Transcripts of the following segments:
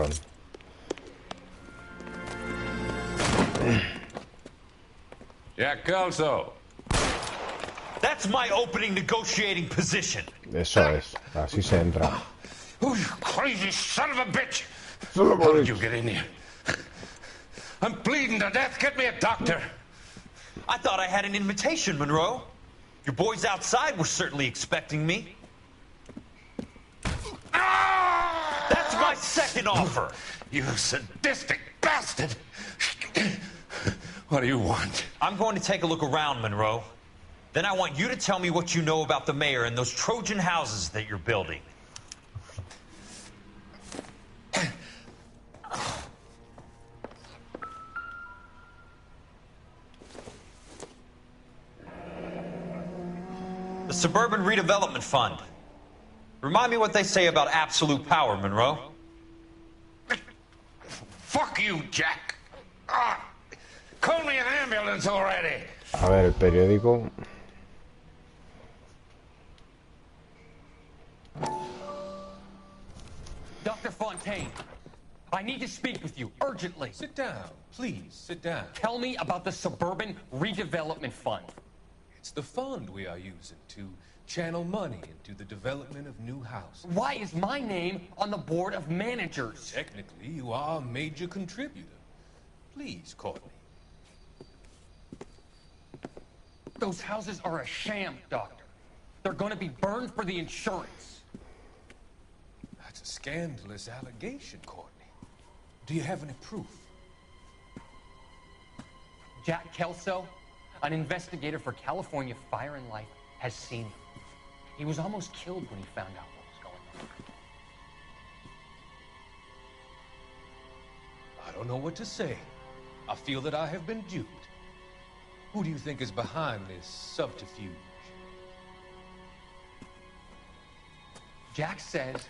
cabrón. Jack Kelso. That's my opening negotiating position. Eso es, así se entra. Oh, you crazy son of a bitch! How did you get in here? I'm bleeding to death. Get me a doctor. I thought I had an invitation, Monroe. Your boys outside were certainly expecting me. That's my second offer. You sadistic bastard! What do you want? I'm going to take a look around, Monroe. Then I want you to tell me what you know about the mayor and those Trojan houses that you're building. The Suburban Redevelopment Fund. Remind me what they say about absolute power, Monroe. Fuck you, Jack. Call me an ambulance already. A ver, el periódico. Dr. Fontaine, I need to speak with you urgently. Sit down, please, sit down. Tell me about the Suburban Redevelopment Fund. It's the fund we are using to channel money into the development of new houses. Why is my name on the board of managers? Technically, you are a major contributor. Please, Courtney. Those houses are a sham, Doctor. They're going to be burned for the insurance. That's a scandalous allegation, Courtney. Do you have any proof? Jack Kelso, an investigator for California Fire and Life, has seen them. He was almost killed when he found out what was going on. I don't know what to say. I feel that I have been duped. Who do you think is behind this subterfuge? Jack says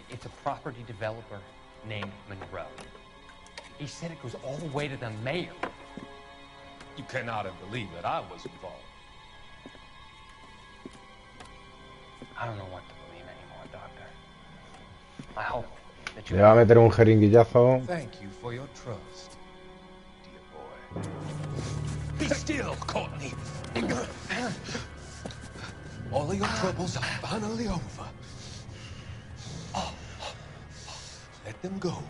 it's a property developer named Monroe. He said it goes all the way to the mayor. You cannot have believed that I was involved. I don't know what to believe anymore, Doctor. I hope that you... Le va a meter un jeringuillazo. Thank you for your trust, dear boy. Be still, Courtney. All of your troubles are finally over. Let them go.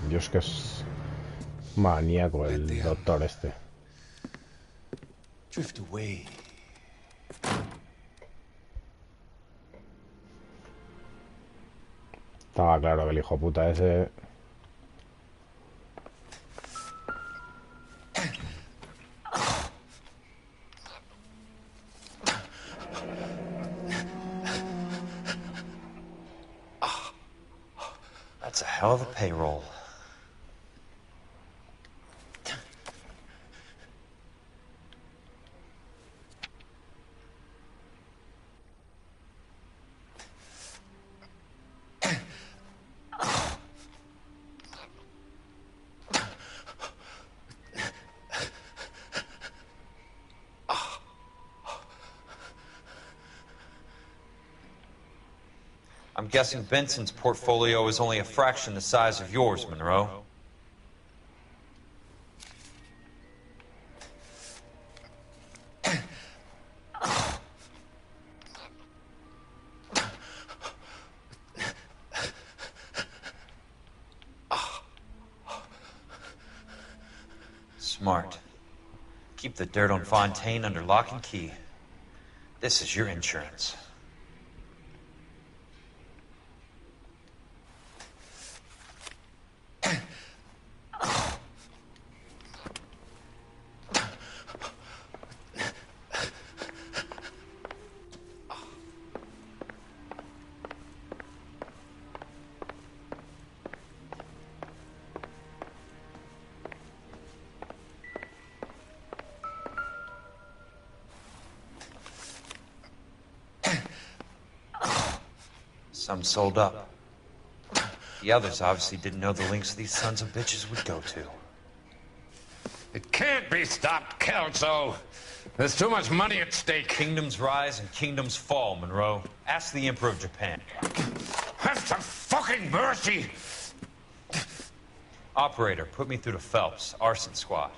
Dios, que es maníaco el doctor este. Drift away. Estaba claro que el hijo puta ese... That's a hell of a payroll. I'm guessing Benson's portfolio is only a fraction the size of yours, Monroe. Smart. Keep the dirt on Fontaine under lock and key. This is your insurance. Some sold up. The others obviously didn't know the links these sons of bitches would go to. It can't be stopped, Kelso. There's too much money at stake. Kingdoms rise and kingdoms fall, Monroe. Ask the Emperor of Japan. Have some fucking mercy! Operator, put me through to Phelps, arson squad.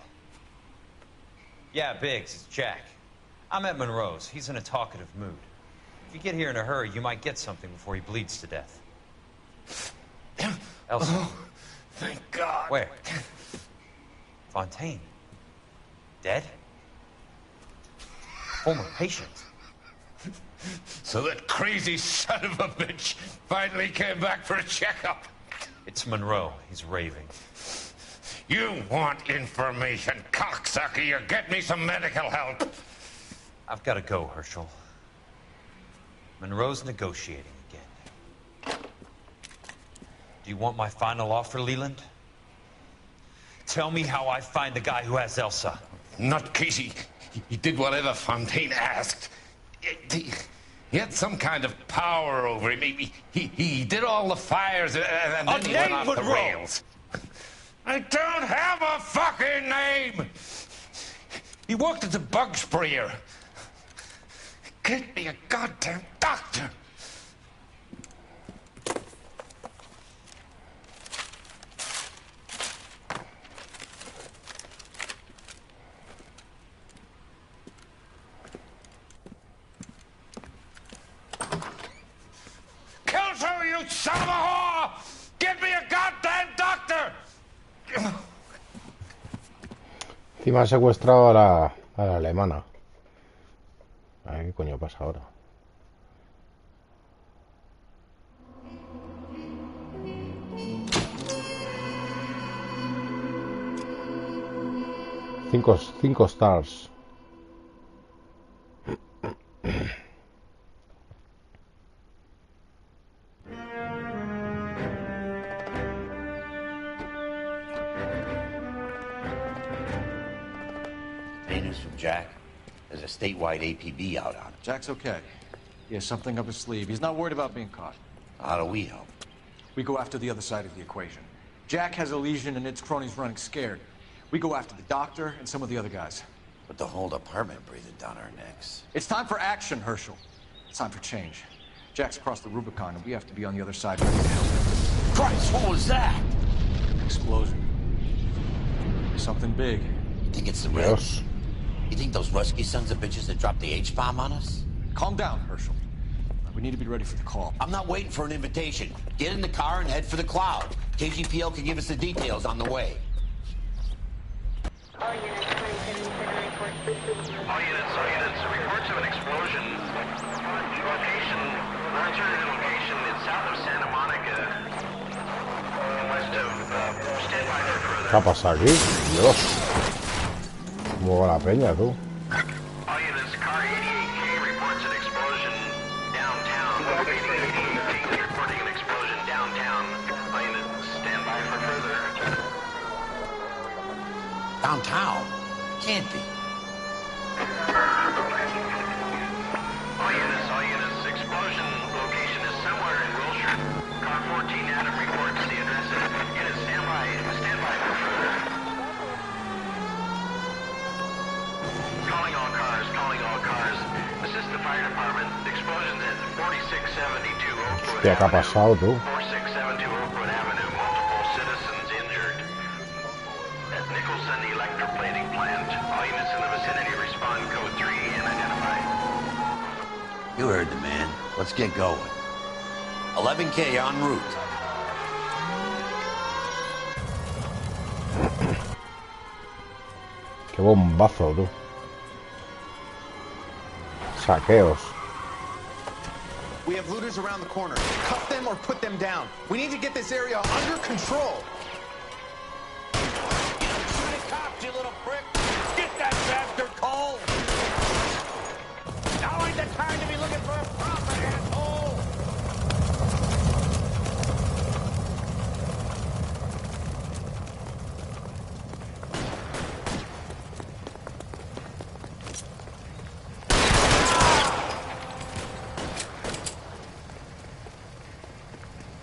Yeah, Biggs, it's Jack. I'm at Monroe's. He's in a talkative mood. If you get here in a hurry, you might get something before he bleeds to death. Elsa. Oh, thank God. Where? Fontaine. Dead? Former patient. So that crazy son of a bitch finally came back for a checkup. It's Monroe. He's raving. You want information, cocksucker. You get me some medical help. I've got to go, Herschel. Monroe's negotiating again. Do you want my final offer, Leland? Tell me how I find the guy who has Elsa. Nutcase, he did whatever Fontaine asked. He had some kind of power over him. He did all the fires and then he went off the rails. I don't have a fucking name! He worked as a bug sprayer. Get me a goddamn doctor! Kelso, you son of a whore! Get me a goddamn doctor! Encima ha secuestrado a la alemana. A ver qué coño pasa ahora. Cinco stars. From Jack. There's a statewide APB out on him. Jack's okay. He has something up his sleeve. He's not worried about being caught. How do we help? We go after the other side of the equation. Jack has a legion and its cronies running scared. We go after the doctor and some of the other guys. With the whole department breathing down our necks. It's time for action, Herschel. It's time for change. Jack's crossed the Rubicon and we have to be on the other side ready to help. Christ, what was that? Explosion. Something big. You think it's the Reds? You think those Rusky sons of bitches that dropped the H-bomb on us? Calm down, Herschel. We need to be ready for the call. I'm not waiting for an invitation. Get in the car and head for the cloud. KGPL can give us the details on the way. All units, reports of an explosion. Location, alternative location is south of Santa Monica. West of, stand by for further. ¿Qué ha pasado aquí? Dios. ¿Cómo va la peña, tú? All units, car 88K reports an explosion downtown. Locating 88K is reporting an explosion downtown. All units, stand by for further. Downtown? Can't be. All units, explosion location is somewhere in Wilshire. Car 14 Adam reports the address. Units, stand by for further. Calling all cars. Assist the fire department. Explosions at 4672 Oakwood Hostia, ¿qué ha pasado, tú? 4672 Oakwood Avenue. Multiple citizens injured. At Nicholson Electroplating Plant. All units in the vicinity respond code 3 and identify. You heard the man. Let's get going. 11K en route. Qué bombazo, tú. Saqueos. We have looters around the corner. Cuff them or put them down. We need to get this area under control. Shoot a cop, you little prick! Get that bastard cold! Now ain't the time to be looking for a profit, asshole!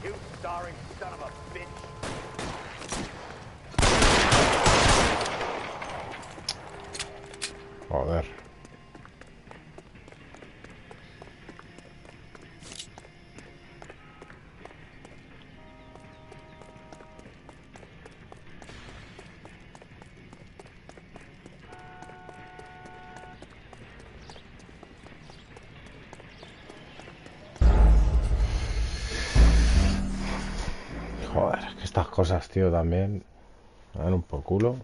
You starring son of a bitch! Joder. Joder, que estas cosas, tío, también me dan un por culo.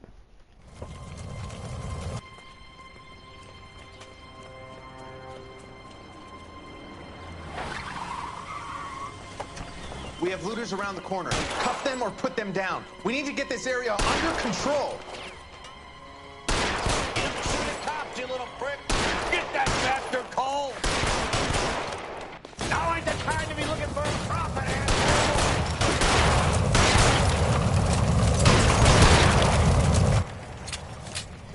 We have looters around the corner. Cuff them or put them down. We need to get this area under control. Shoot the cops, you little prick! Get that bastard cold! Now ain't the time to be looking for a profit,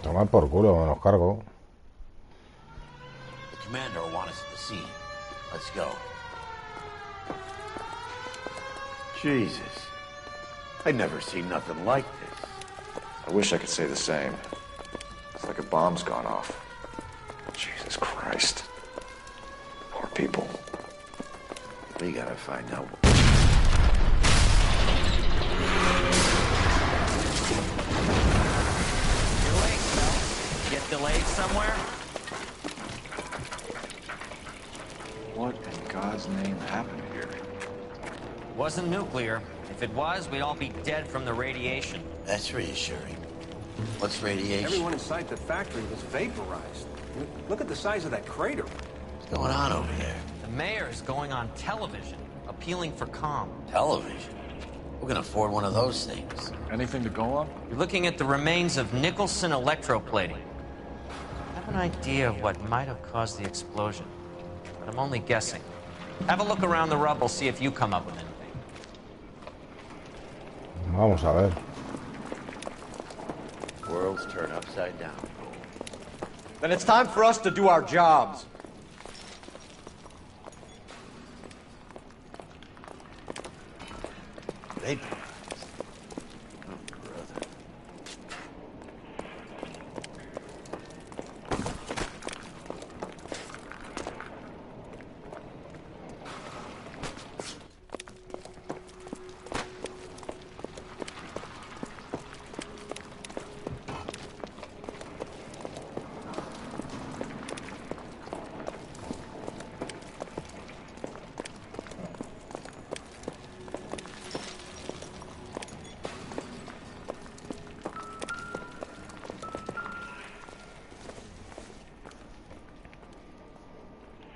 Toma por culo, me los cargo. The commander will want us at the scene. Let's go. Jesus. I've never seen nothing like this. I wish I could say the same. It's like a bomb's gone off. Jesus Christ. Poor people. We gotta find out. You're late, Mel. Get delayed somewhere? What in God's name happened here? Wasn't nuclear. If it was, we'd all be dead from the radiation. That's reassuring. What's radiation? Everyone inside the factory was vaporized. Look at the size of that crater. What's going on over there? The mayor is going on television, appealing for calm. Television? Who can afford one of those things? Anything to go on? You're looking at the remains of Nicholson electroplating. I have an idea of what might have caused the explosion, but I'm only guessing. Have a look around the rubble, see if you come up with anything. Vamos a ver. Worlds turn upside down. Then it's time for us to do our jobs. Vaporized.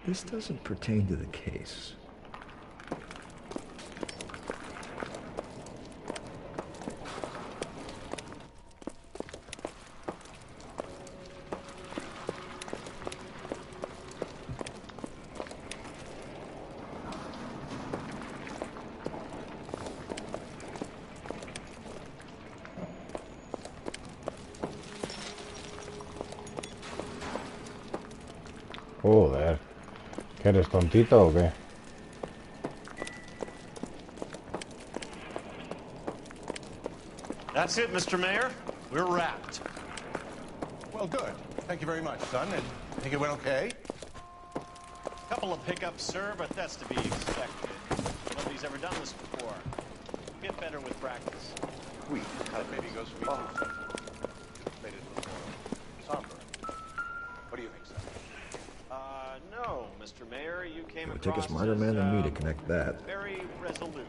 This doesn't pertain to the case. Joder. ¿Que eres tontito o qué? That's it, Mr. Mayor. We're wrapped. Well, good. Thank you very much, son. And I think it went okay? Couple of hiccups, sir, but that's to be expected. Nobody's ever done this before. We'll get better with practice. Oui. Maybe it goes for me too. Made it a little more somber. What do you think, son? No, Mr. Mayor, you came It would across take a smarter as, man than me to connect that. very resolute.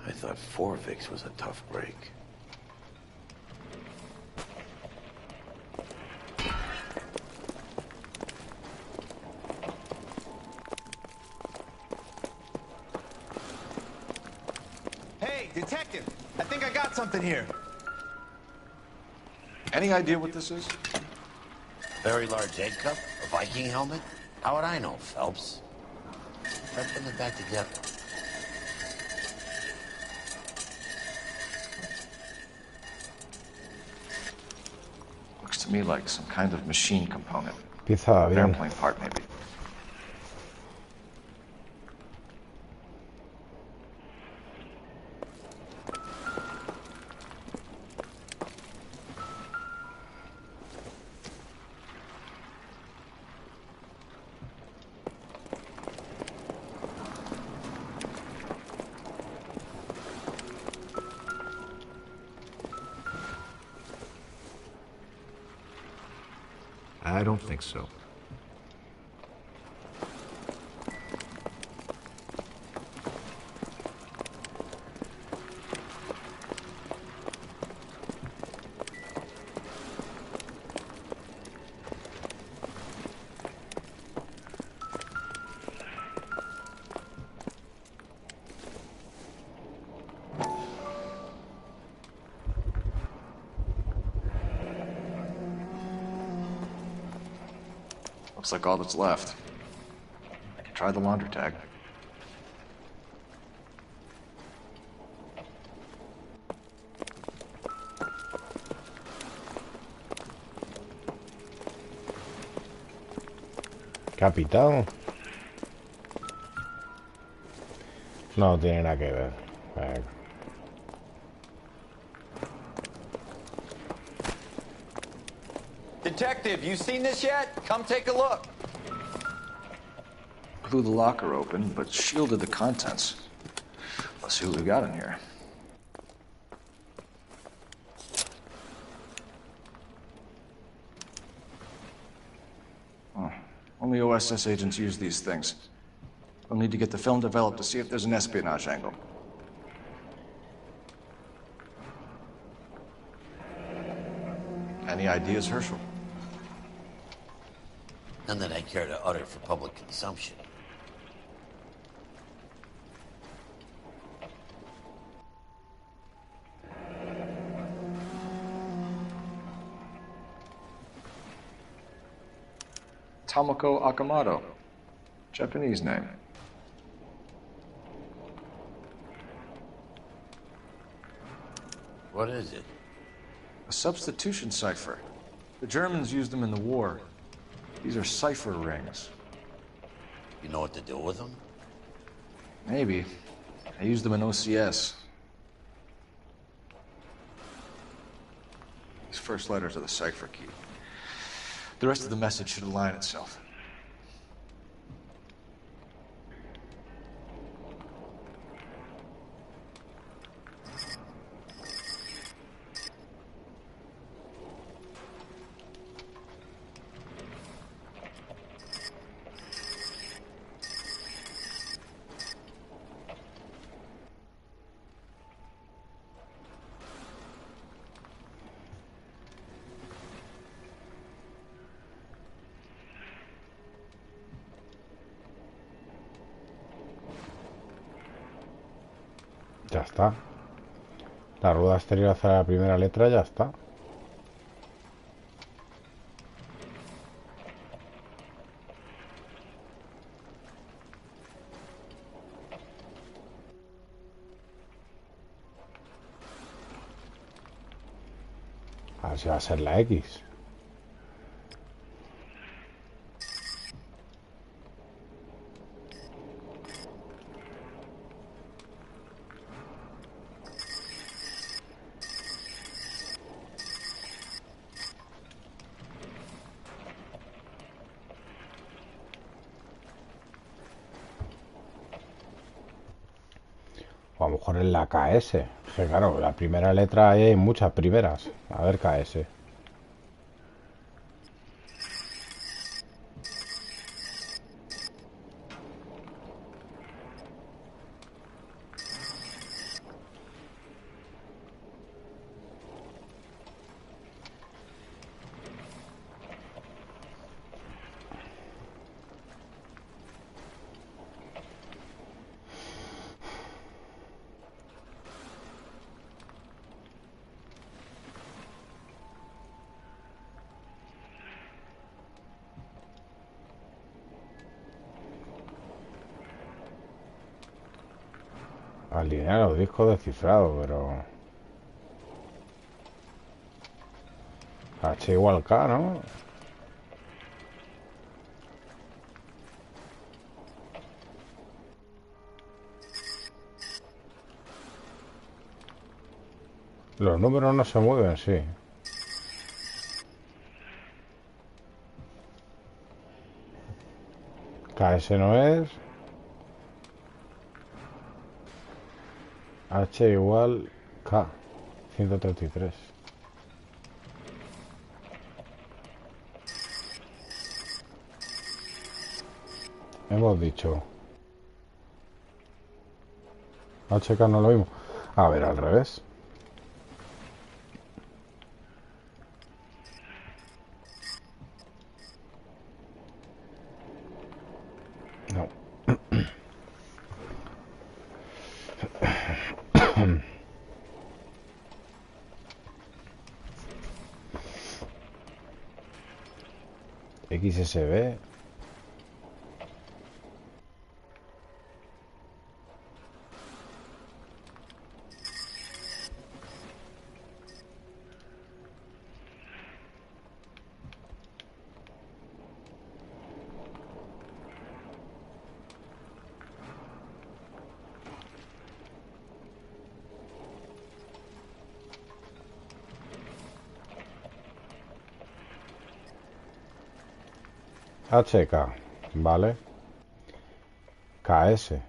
I thought Forvix was a tough break. Hey, detective! I think I got something here. Any idea what this is? Very large egg cup? A Viking helmet? How would I know, Phelps? Try putting it back together. Looks to me like some kind of machine component. Empieza An bien. airplane part, maybe. I don't think so. Looks like all that's left. I can try the laundry tag. Capitán. No tiene nada que ver. Venga. Detective, you seen this yet? Come take a look. Blew the locker open, but shielded the contents. Let's see what we got in here. Oh, only OSS agents use these things. We'll need to get the film developed to see if there's an espionage angle. Any ideas, Herschel? None that I care to utter for public consumption. Tomoko Akamoto. Japanese name. What is it? A substitution cipher. The Germans used them in the war. These are cipher rings. You know what to do with them? Maybe. I used them in OCS. These first letters are the cipher key. The rest of the message should align itself. Ya está. La rueda exterior hacia la primera letra, ya está. A ver si va a ser la X. O a lo mejor es la KS. Que claro, la primera letra ahí hay muchas primeras. A ver, KS. Alinear los discos descifrados, pero... H igual K, ¿no? Los números no se mueven, sí. KS no es. H igual K. 133. Hemos dicho. HK no lo vimos. A ver, al revés. No. XSB. HK, vale. KS.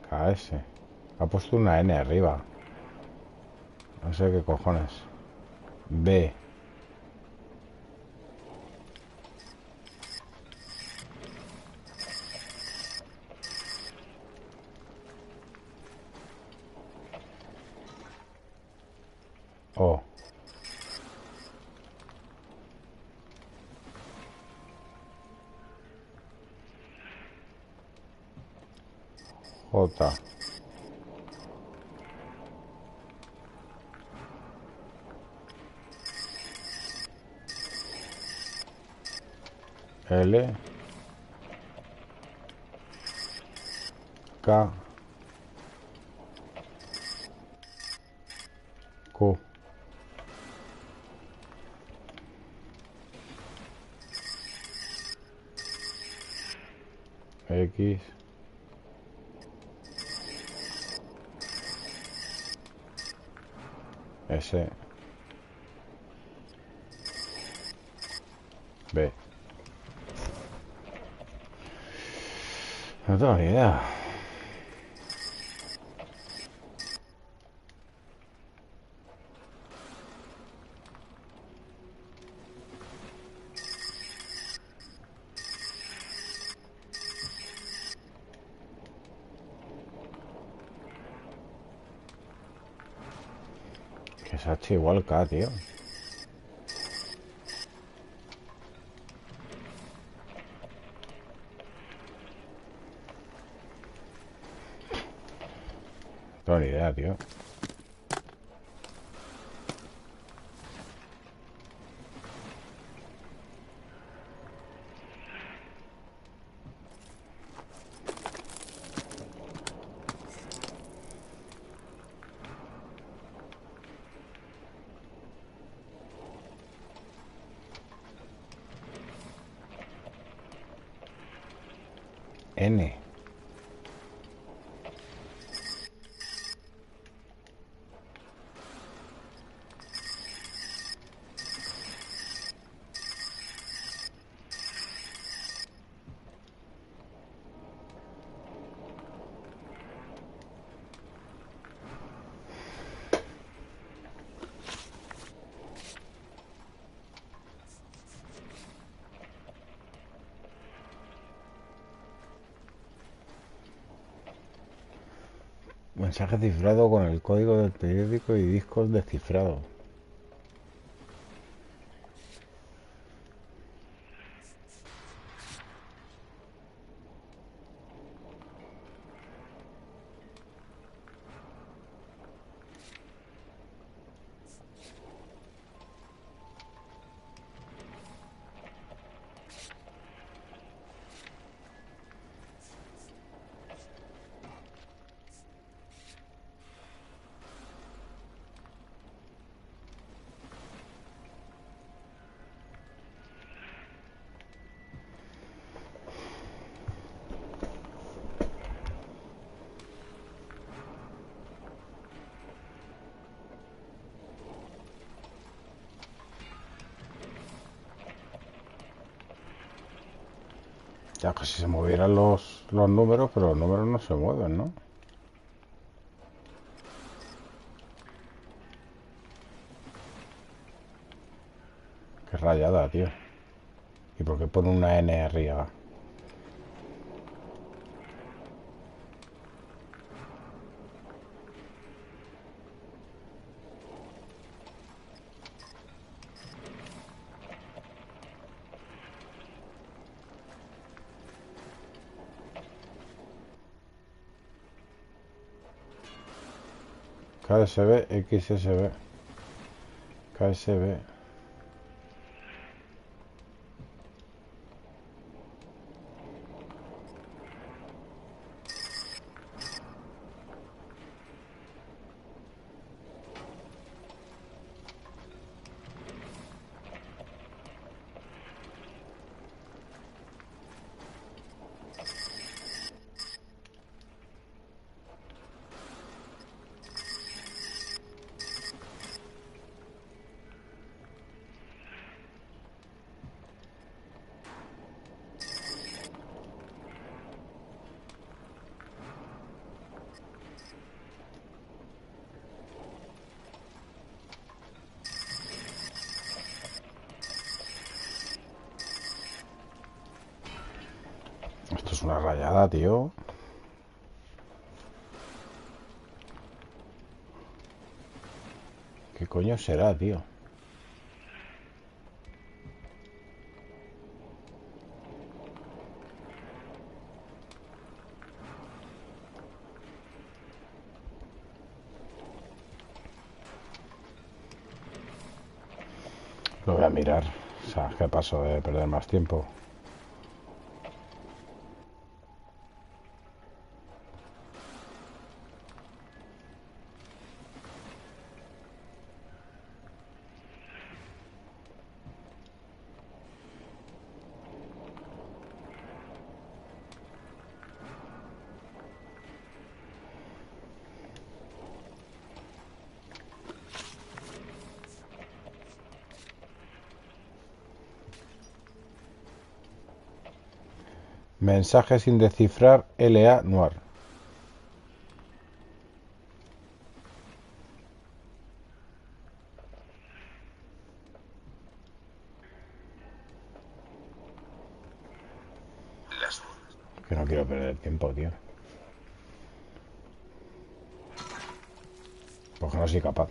KS. Ha puesto una N arriba. No sé qué cojones. B. O. J. L. K. Q. X. S. B. No tengo ni idea. Que es H igual K, tío. No tengo ni idea, tío. N. Mensaje cifrado con el código del periódico y discos descifrados. Ya que si se movieran los números, pero los números no se mueven, ¿no? rayada, tío. ¿Y por qué pone una N arriba? KSB, XSB, KSB. Esto es una rayada, tío. ¿Qué coño será, tío? Lo voy a mirar. O sea, ¿qué paso de perder más tiempo? Mensaje sin descifrar, L.A.NOIRE. Que no quiero perder tiempo, tío. Porque no soy capaz.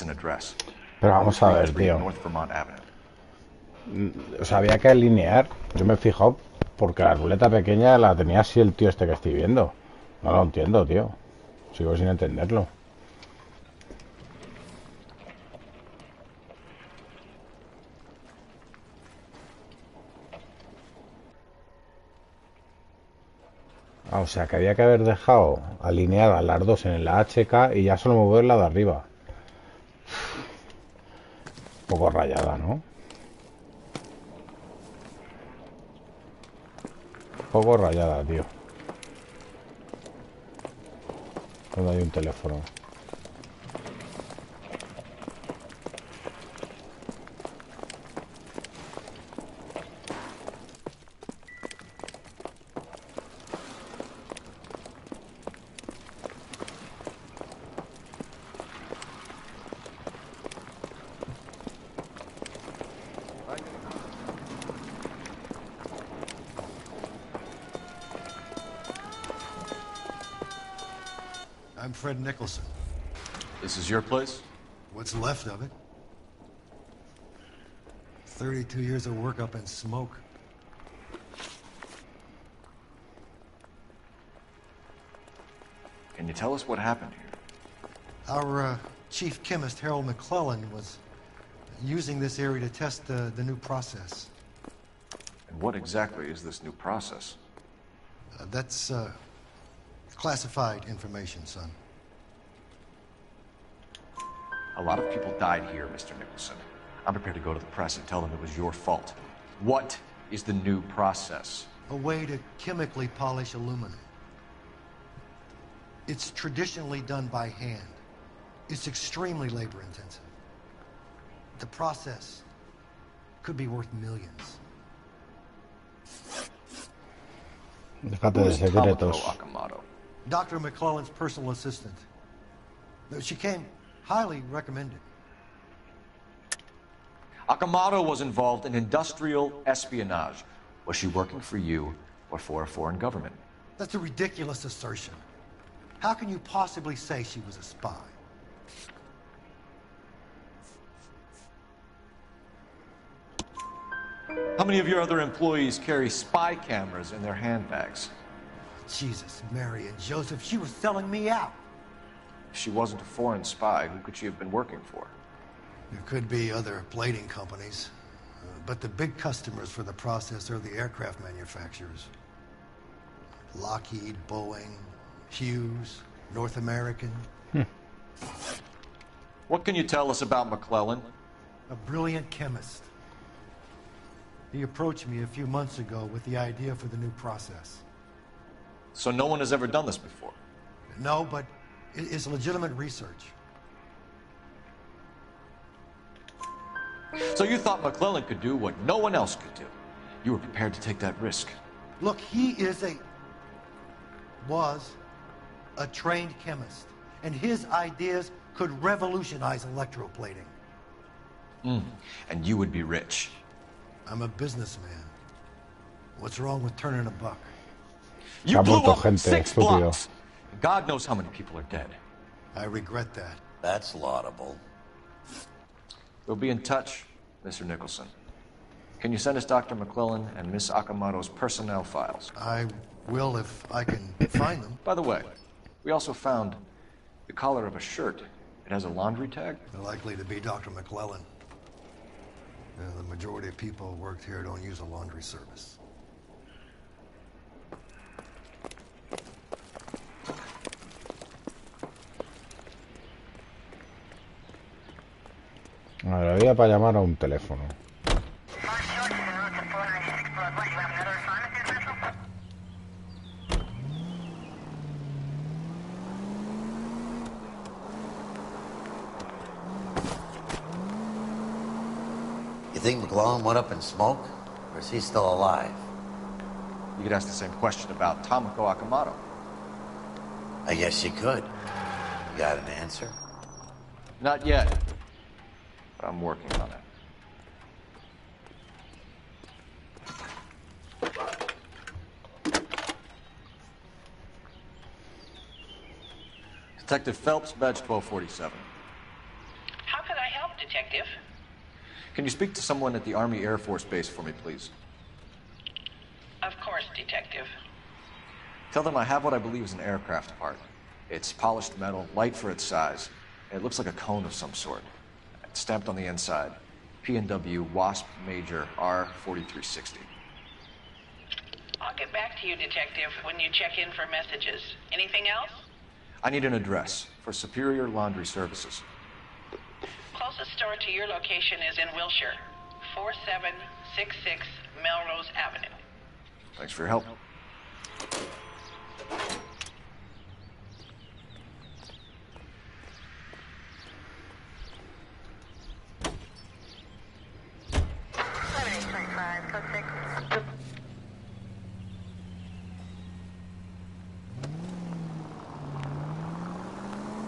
an address. Pero vamos a ver, 3 tío. North Vermont Avenue. O sea, había que alinear. Yo me he fijado porque la ruleta pequeña la tenía así el tío este que estoy viendo. No lo entiendo, tío. Sigo sin entenderlo. Ah, o sea, que había que haber dejado alineadas las dos en la HK y ya solo mover la de arriba. Un poco rayada, ¿no? Un poco rayada, tío. ¿Dónde hay un teléfono? I'm Fred Nicholson. This is your place? What's left of it? 32 years of work up in smoke. Can you tell us what happened here? Our chief chemist, Harold McClellan, was using this area to test the new process. And what exactly is this new process? That's classified information, son. A lot of people died here, Mr. Nicholson. I'm prepared to go to the press and tell them it was your fault. What is the new process? A way to chemically polish aluminum. It's traditionally done by hand. It's extremely labor-intensive. The process could be worth millions. Déjate de secretos. Dr. McClellan's personal assistant. She came highly recommended. Akamoto was involved in industrial espionage. Was she working for you or for a foreign government? That's a ridiculous assertion. How can you possibly say she was a spy? How many of your other employees carry spy cameras in their handbags? Jesus, Mary and Joseph, she was selling me out. If she wasn't a foreign spy, who could she have been working for? There could be other plating companies, but the big customers for the process are the aircraft manufacturers. Lockheed, Boeing, Hughes, North American. What can you tell us about McClellan? A brilliant chemist. He approached me a few months ago with the idea for the new process. So no one has ever done this before? No, but it's legitimate research. So you thought McClellan could do what no one else could do. You were prepared to take that risk. Look, he was a trained chemist, and his ideas could revolutionize electroplating. And you would be rich. I'm a businessman. What's wrong with turning a buck? You blew up 6 blocks. God knows how many people are dead. I regret that. That's laudable. We'll be in touch, Mr. Nicholson. Can you send us Dr. McClellan and Miss Akamoto's personnel files? I will if I can find them. By the way, we also found the collar of a shirt. It has a laundry tag. They're likely to be Dr. McClellan. The majority of people who worked here don't use a laundry service. A ver, había para llamar a un teléfono. You think McClellan went up in smoke? Or is he still alive? You could ask the same question about Tomoko Akamoto. I guess you could. You got an answer? Not yet. But I'm working on it. Detective Phelps, badge 1247. How Can you speak to someone at the Army Air Force Base for me, please? Of course, Detective. Tell them I have what I believe is an aircraft part. It's polished metal, light for its size. It looks like a cone of some sort. It's stamped on the inside. P&W Wasp Major R4360. I'll get back to you, Detective, when you check in for messages. Anything else? I need an address for Superior Laundry Services. Closest store to your location is in Wilshire, 4766 Melrose Avenue. Thanks for your help.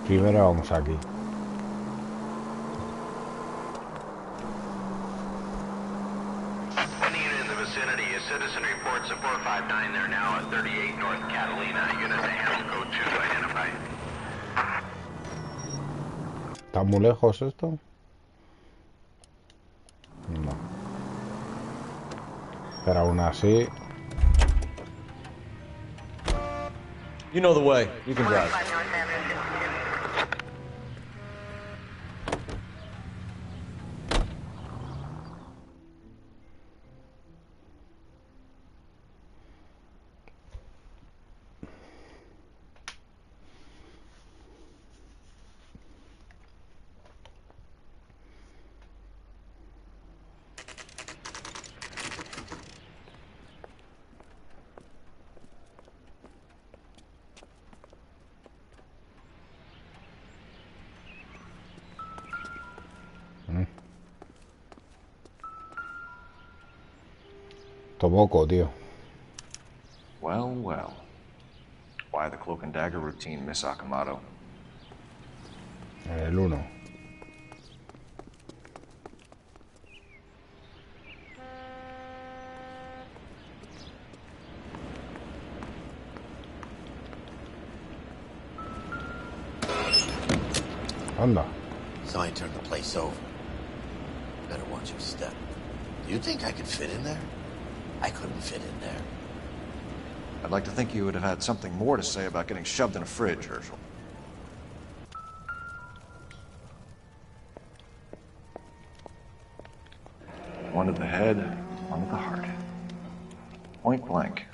Primero vamos aquí. Any unit in the vicinity, a citizen reports a 459 there now at 38 North Catalina. Unit to handle code 2 to identify. ¿Está muy lejos esto? No. Pero aún así... You know the way. You can drive. Tomoco, tío. Well, well. Why the cloak and dagger routine, Miss Akamoto? El 1. Anda. Somebody turned the place over. Better watch your step. Do you think I could fit in there? I couldn't fit in there. I'd like to think you would have had something more to say about getting shoved in a fridge, Herschel. One to the head, one to the heart. Point blank.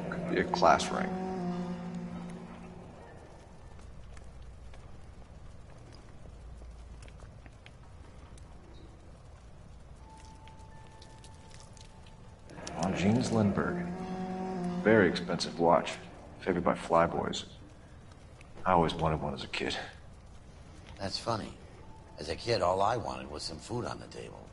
Could be a class ring. Jeans Lindbergh. Very expensive watch. Favored by flyboys. I always wanted one as a kid. That's funny. As a kid, all I wanted was some food on the table.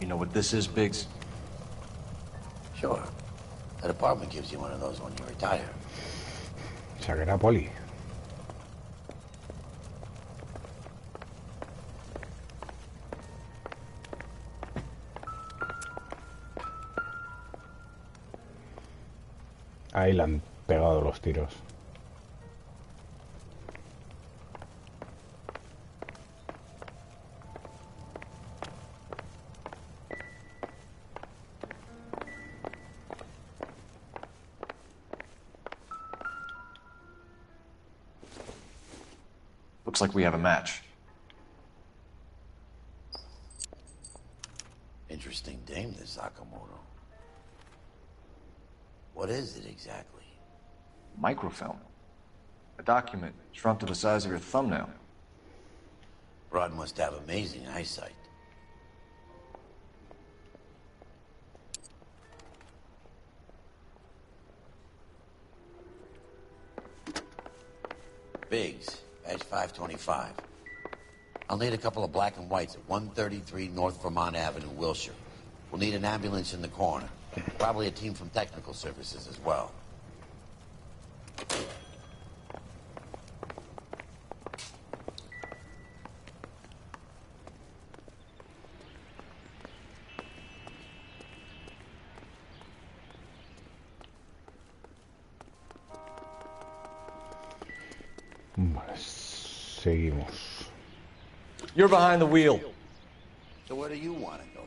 You know what this is, Biggs? Sure. That apartment gives you one of those when you retire. O sea, que era poli. Ahí le han pegado los tiros. Looks like we have a match. Interesting dame, this Sakamoto. What is it exactly? Microfilm. A document shrunk to the size of your thumbnail. Rod must have amazing eyesight. Biggs, badge 525. I'll need a couple of black and whites at 133 North Vermont Avenue, Wilshire. We'll need an ambulance in the corner. Probably a team from technical services as well. Vale, seguimos. You're behind the wheel. So where do you want to go?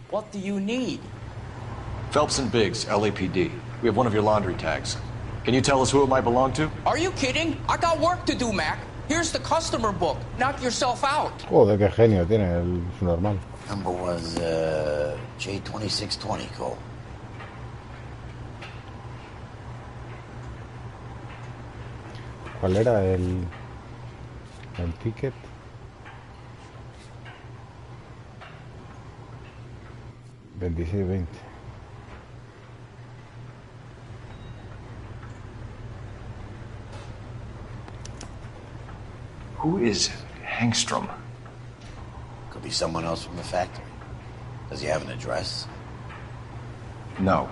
What do you need? Phelps and Biggs, LAPD. We have one of your laundry tags. Can you tell us who it might belong to? Are you kidding? I got work to do, Mac. Here's the customer book. Knock yourself out. Joder, qué genio tiene el normal. Number was J2620, Cole. ¿Cuál era el ticket? $26.20. Who is Hangstrom? Could be someone else from the factory. Does he have an address? No.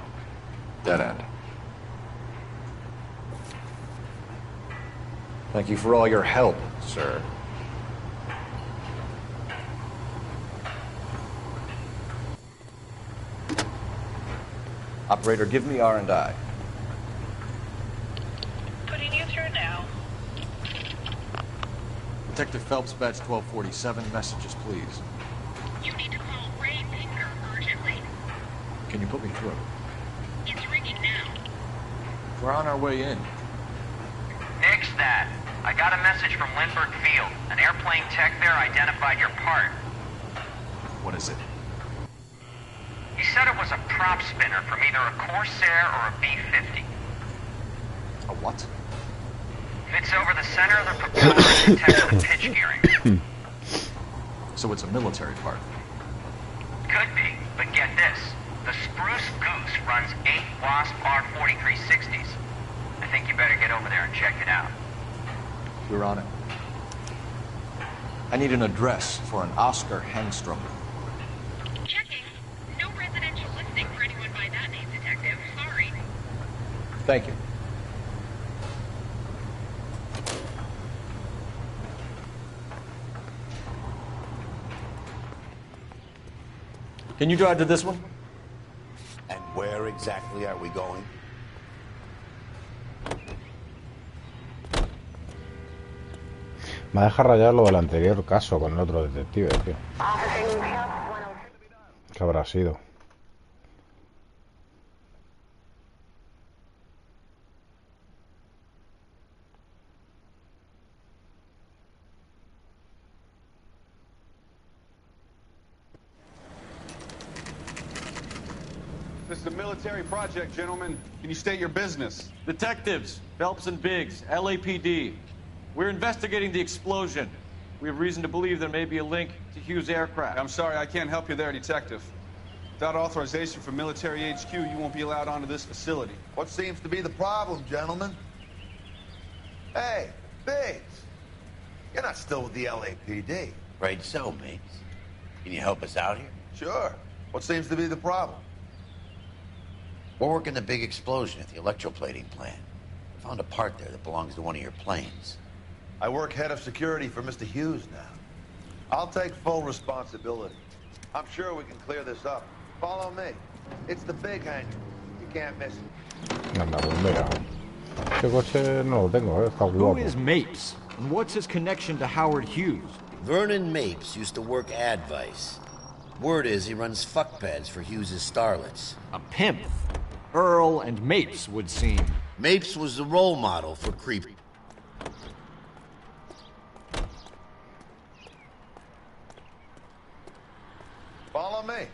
Dead end. Thank you for all your help, sir. Operator, give me R&I. Putting you through now. Detective Phelps, badge 1247. Messages, please. You need to call Ray Pinker urgently. Can you put me through? It's ringing now. We're on our way in. Nix that. I got a message from Lindbergh Field. An airplane tech there identified your part. What is it? He said it was a prop spinner from either a Corsair or a B-50. A what? Fits over the center of the propeller and detects the pitch gearing. So it's a military part. Could be, but get this. The Spruce Goose runs 8 Wasp R-4360s. I think you better get over there and check it out. We're on it. I need an address for an Oscar Hangstrom. Checking. No residential listing for anyone by that name, Detective. Sorry. Thank you. Can you drive to this one? And where exactly are we going? Me deja rayar lo del anterior caso con el otro detective, tío. ¿Qué habrá sido? This is a military project, gentlemen. Can you state your business? Detectives, Phelps and Biggs, LAPD. We're investigating the explosion. We have reason to believe there may be a link to Hughes' aircraft. I'm sorry, I can't help you there, Detective. Without authorization from military HQ, you won't be allowed onto this facility. What seems to be the problem, gentlemen? Hey, Biggs. You're not still with the LAPD. Right so, mates. Can you help us out here? Sure. What seems to be the problem? We're working the big explosion at the electroplating plant. Found a part there that belongs to one of your planes. I work head of security for Mr. Hughes now. I'll take full responsibility. I'm sure we can clear this up. Follow me. It's the big hangar. You can't miss it. Anda, pues mira. Este coche no lo tengo, está Who guapo. is Mapes? And what's his connection to Howard Hughes? Vernon Mapes used to work Advice. Word is he runs fuck pads for Hughes' starlets. A pimp. Earl and Mapes would seem. Mapes was the role model for creep. Follow me.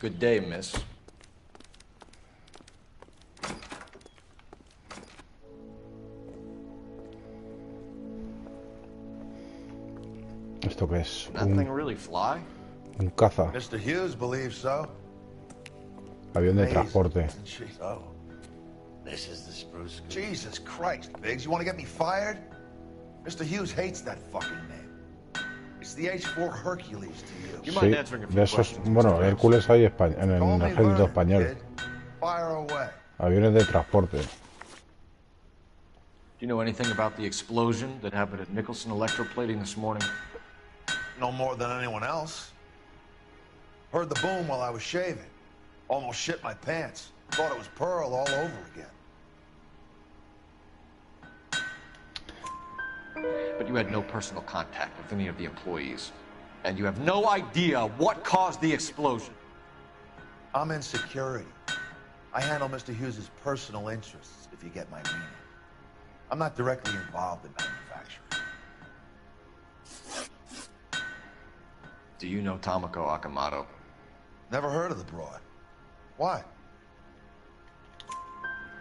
Good day, miss. ¿Esto qué es? That thing really fly? Un caza. Mr. Hughes believes so. Avión de transporte. Oh. This is the spruce. Jesus Christ, Biggs, you want to get me fired? Mr. Hughes hates that fucking name. It's the H-4 Hercules to you. Sí, de esos, bueno, Hércules hay en el ejército español. Fire away. Aviones de transporte. Do you know anything about the explosion that happened at Nicholson Electroplating this morning? No more than anyone else. Heard the boom while I was shaving. Almost shit my pants. Thought it was Pearl all over again. But you had no personal contact with any of the employees. And you have no idea what caused the explosion. I'm in security. I handle Mr. Hughes' personal interests, if you get my meaning. I'm not directly involved in manufacturing. Do you know Tomoko Akamoto? Never heard of the broad. Why?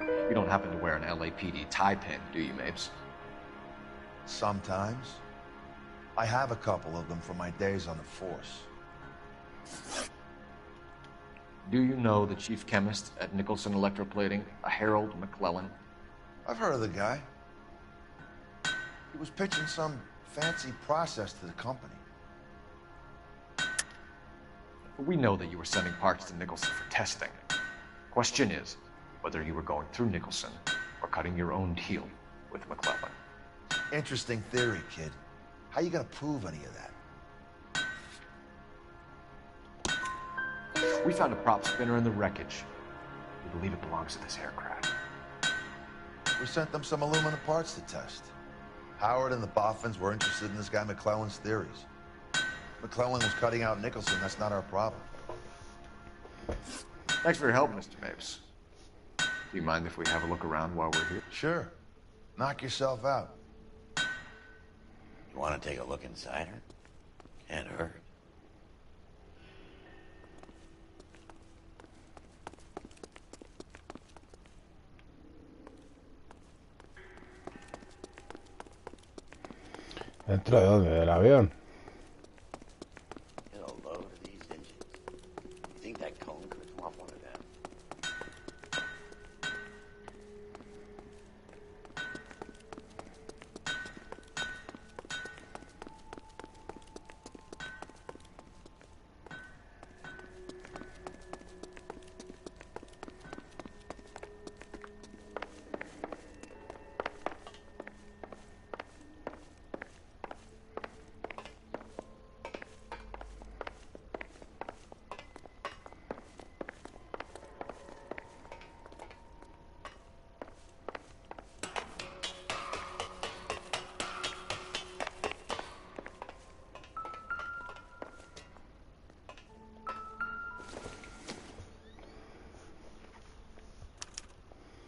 You don't happen to wear an LAPD tie pin, do you, Mapes? Sometimes. I have a couple of them from my days on the force. Do you know the chief chemist at Nicholson Electroplating, a Harold McClellan? I've heard of the guy. He was pitching some fancy process to the company. We know that you were sending parts to Nicholson for testing. Question is, whether you were going through Nicholson or cutting your own deal with McClellan. Interesting theory, kid. How you gonna prove any of that? We found a prop spinner in the wreckage. We believe it belongs to this aircraft. We sent them some aluminum parts to test. Howard and the Boffins were interested in this guy McClellan's theories. McClellan was cutting out Nicholson. That's not our problem. Thanks for your help, Mr. Mapes. Do you mind if we have a look around while we're here? Sure. Knock yourself out. You want to take a look inside her? Can't hurt. ¿Dentro de dónde? ¿Del avión? Get a load of these engines. You think that cone could want one of them?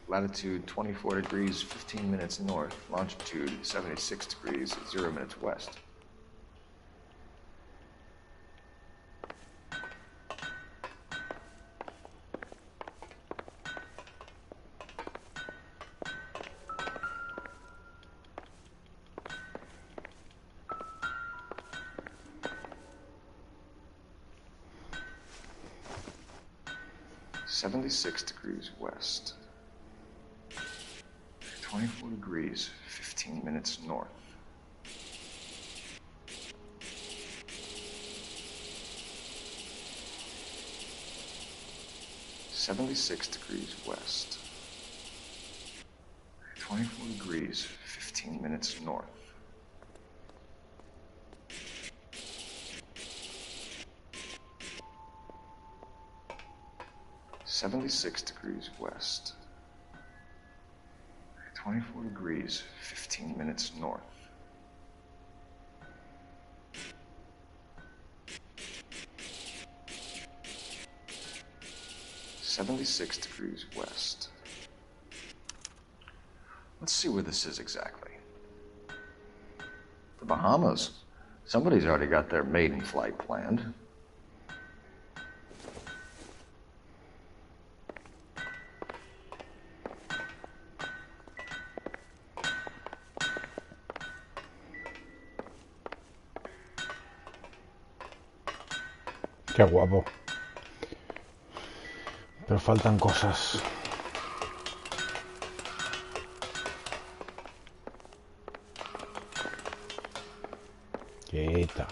Latitude 24 degrees, 15 minutes north. Longitude 76 degrees, 0 minutes west. $76 west. 24 degrees, 15 minutes north. $76 west. 24 degrees, 15 minutes north. 76 degrees west. 24 degrees, 15 minutes north. "76 degrees west. Let's see where this is exactly. The Bahamas. Somebody's already got their maiden flight planned. Qué guapo. Pero faltan cosas. Quieta.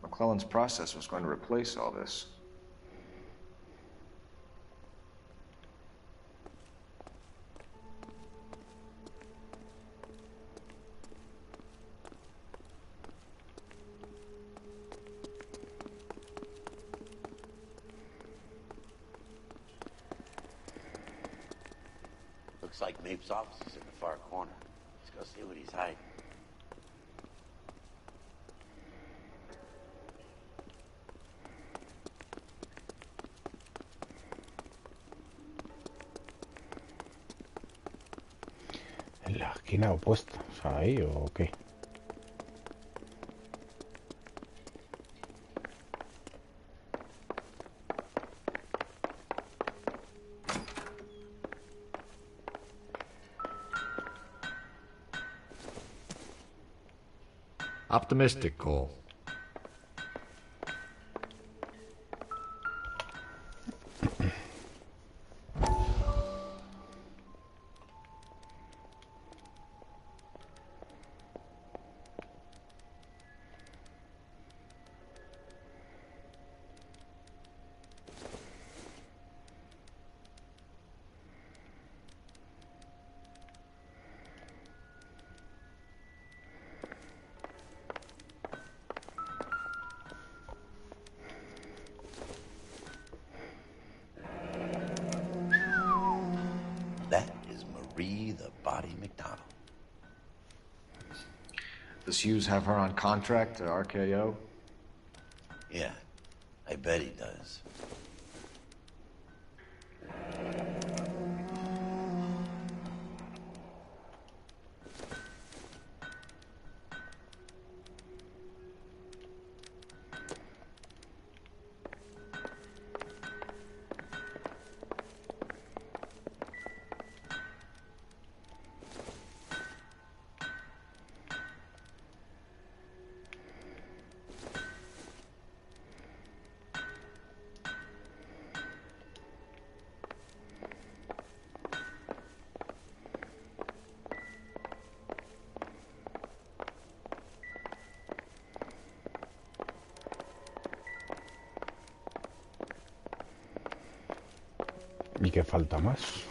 McClellan's process was going to replace all this. Looks like Mapes' office is in the far corner. Let's go see what he's hiding. En la esquina opuesta, o sea, ahí o qué. Optimistic, Cole. That is Marie the Body McDonald. Does Hughes have her on contract to RKO? Yeah, I bet he does. ¿Y qué falta más?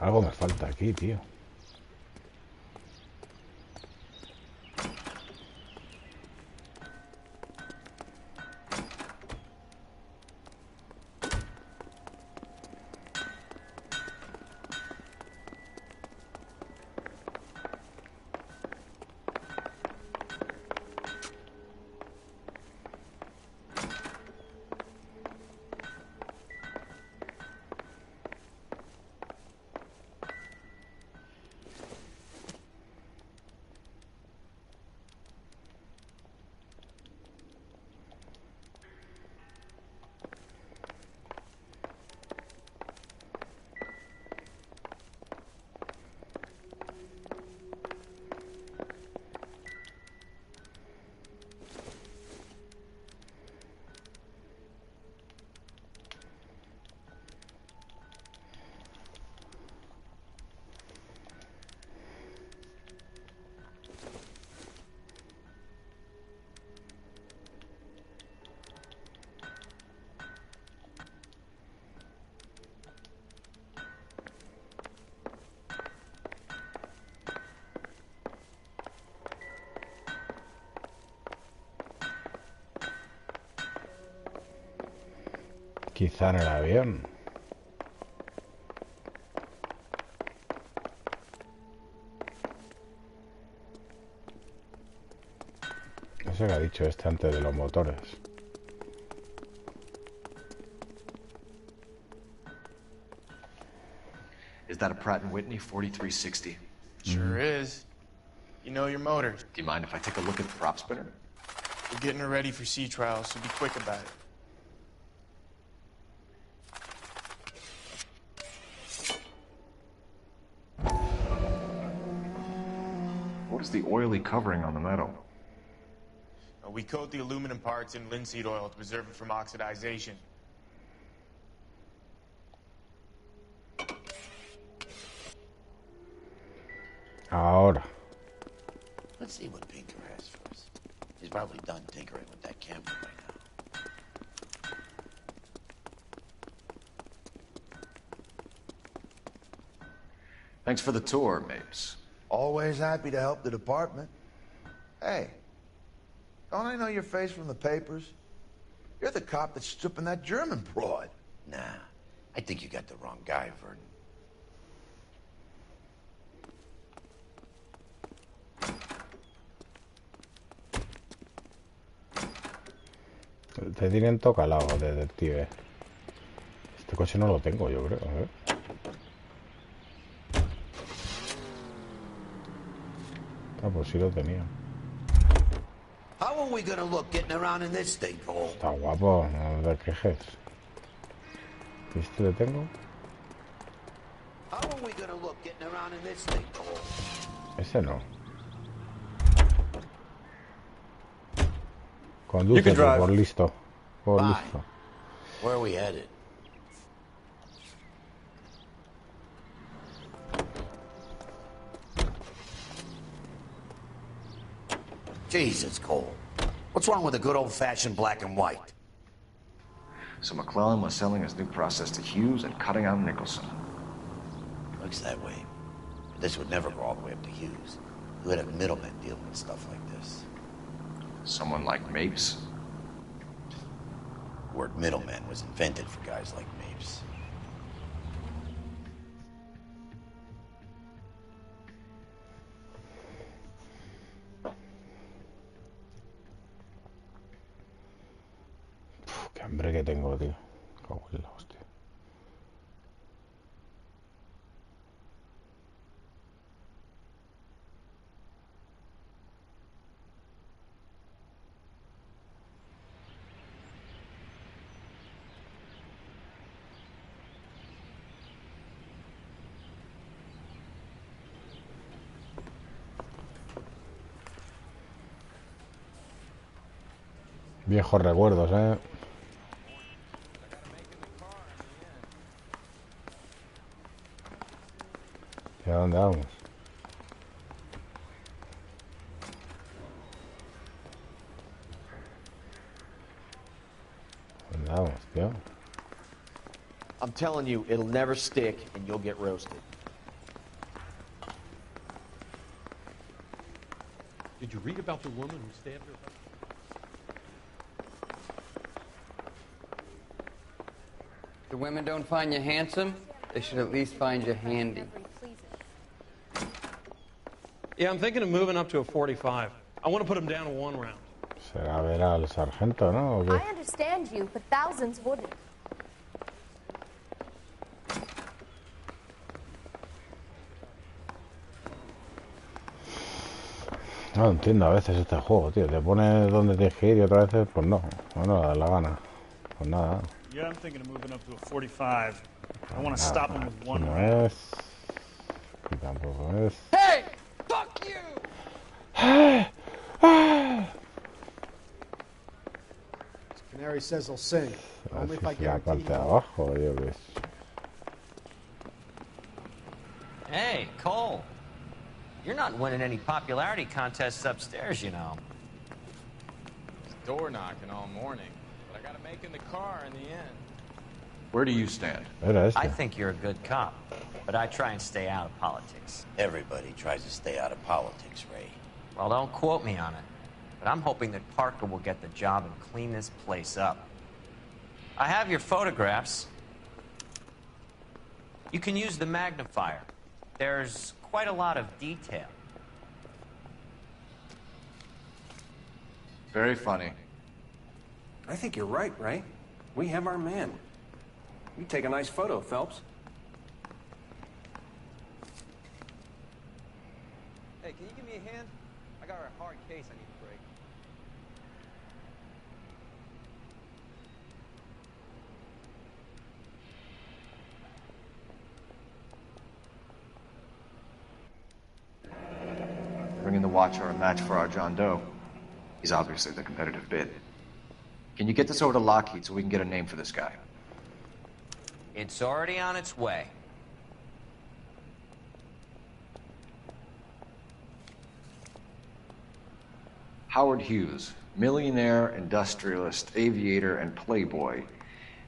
Algo me falta aquí, tío. Quizá en el avión. No sé qué ha dicho este antes de los motores. Is that a Pratt & Whitney 4360? Sure is. You know your motors. Do you mind if I take a look at the prop spinner? We're getting her ready for sea trials, so be quick about it. What is the oily covering on the metal? We coat the aluminum parts in linseed oil to preserve it from oxidization. Ahora. Let's see what Pinker has for us. He's probably done tinkering with that camera by now. Thanks for the tour, Mapes. Always happy to help the department. Hey, don't I know your face from the papers? You're the cop that's stripping that German broad. Nah, I think you got the wrong guy, Vernon. Te tienen tocalado, detective. Este coche no lo tengo, yo creo. Ah, pues sí lo tenía. How are we gonna look getting around in this thing, Cole? Está guapo, no te quejes. ¿Este le tengo? How are we gonna look getting around in this thing, Cole? Ese no. Conduce por listo. Por listo. Where are we headed? Jesus, Cole. What's wrong with a good old-fashioned black and white? So McClellan was selling his new process to Hughes and cutting out Nicholson. Looks that way. But this would never go all the way up to Hughes. You would have middlemen dealing with stuff like this. Someone like Mapes? The word middleman was invented for guys like Mapes. Qué hambre que tengo, tío. Cago en la hostia. Viejos recuerdos, ¿eh? ¿Y a dónde vamos? ¿Dónde vamos, tío? I'm telling you, it'll never stick and you'll get roasted. Did you read about the woman who stabbed her husband? The women don't find you handsome, they should at least find you handy. Yeah, I'm thinking of moving up to a 45. I want to put him down to 1 round. Será ver al sargento, ¿no? ¿O qué? I understand you, but thousands wouldn't. No entiendo a veces este juego, tío. Te pone donde tienes que ir y otras veces, pues no. No da la gana. Pues nada. Yeah, I'm thinking of moving up to a 45. I want to stop him with 1 No round. es. Y tampoco es. Hey! Fuck you! Canary says he'll sing. Only if I Es la guarantee parte de he abajo, yo qué sé. Hey, Cole. You're not winning any popularity contests upstairs, you know. Door knocking all morning, but I gotta make in the car in the end. Where do you stand? I think you're a good cop, but I try and stay out of politics. Everybody tries to stay out of politics, Ray. Well, don't quote me on it, but I'm hoping that Parker will get the job and clean this place up. I have your photographs. You can use the magnifier. There's quite a lot of detail. Very funny. I think you're right, Ray. We have our man. You take a nice photo, Phelps. Hey, can you give me a hand? I got a hard case I need to break. Bringing the Watcher a match for our John Doe. He's obviously the competitive bid. Can you get this over to Lockheed so we can get a name for this guy? It's already on its way. Howard Hughes, millionaire, industrialist, aviator, and playboy.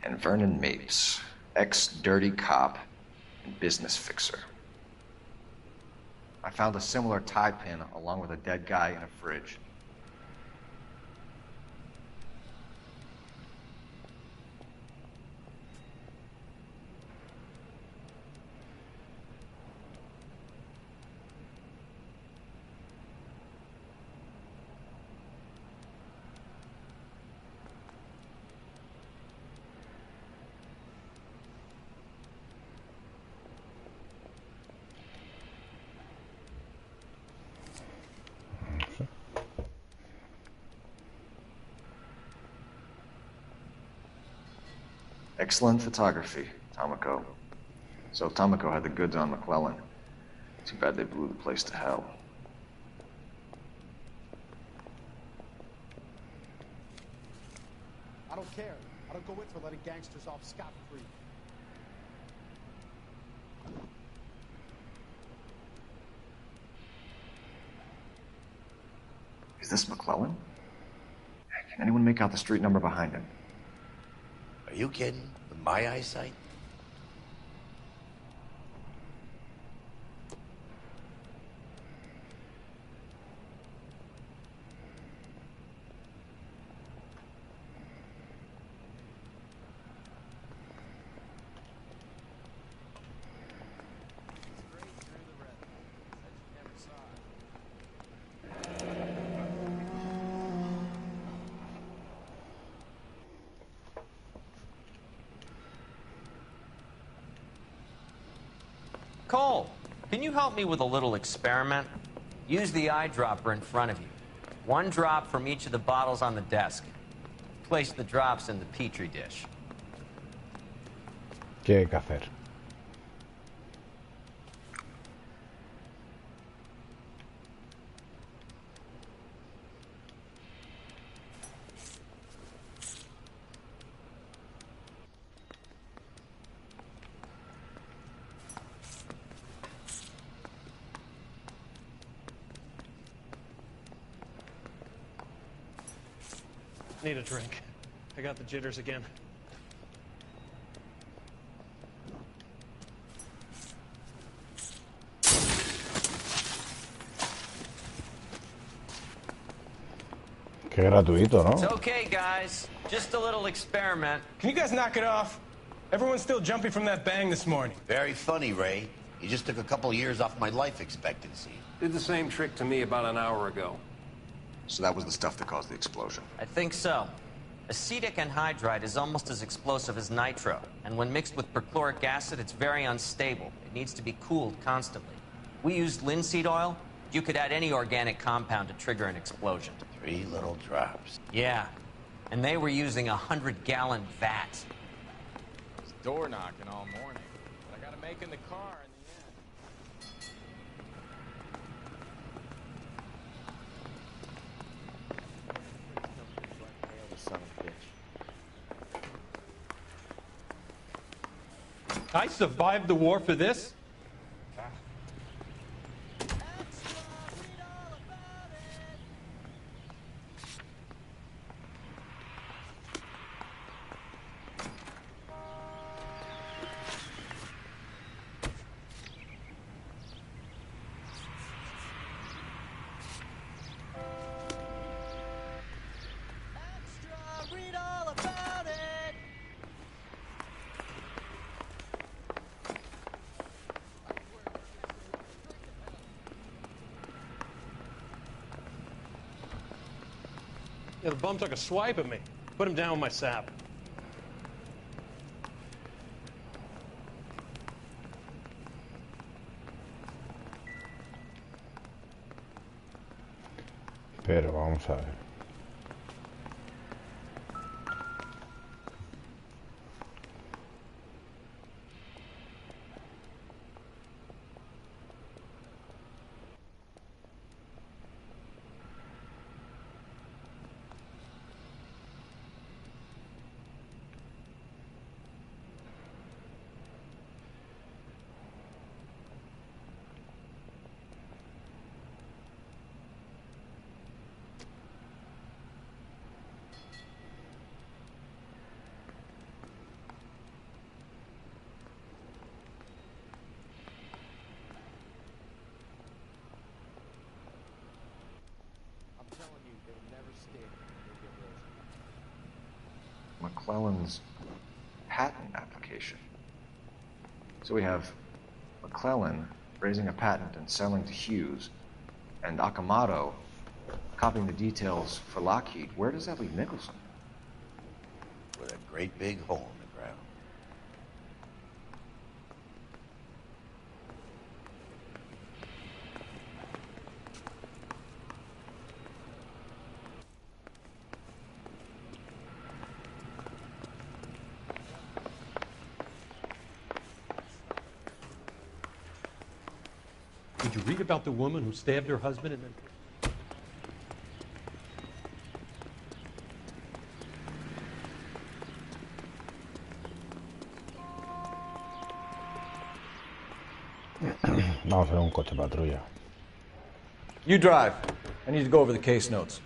And Vernon Mapes, ex-dirty cop and business fixer. I found a similar tie pin along with a dead guy in a fridge. Excellent photography, Tomoko. So Tomoko had the goods on McClellan. Too bad they blew the place to hell. I don't care. I don't go in for letting gangsters off scot-free. Is this McClellan? Can anyone make out the street number behind him? Are you kidding? With my eyesight? Cole, can you help me with a little experiment? Use the eyedropper in front of you. 1 drop from each of the bottles on the desk. Place the drops in the petri dish. ¿Qué hay que hacer? Need a drink. I got the jitters again. Qué gratuito, It's ¿no? okay, guys. Just a little experiment. Can you guys knock it off? Everyone's still jumping from that bang this morning. Very funny, Ray. You just took a couple years off my life expectancy. Did the same trick to me about an hour ago. So that was the stuff that caused the explosion. I think so. Acetic anhydride is almost as explosive as nitro, and when mixed with perchloric acid, it's very unstable. It needs to be cooled constantly. We used linseed oil. You could add any organic compound to trigger an explosion. 3 little drops. Yeah, and they were using 100-gallon vats. It's door knocking all morning, but I gotta make in the car in the end. Son of a bitch. I survived the war for this? Yeah, the bum took a swipe at me. Put him down with my sap. Pero vamos a ver. McClellan's patent application. So we have McClellan raising a patent and selling to Hughes, and Akamoto copying the details for Lockheed. Where does that leave Nicholson? With a great big hole in the ground. Did you read about the woman who stabbed her husband and then... Vamos a ver un coche patrulla. You drive. I need to go over the case notes.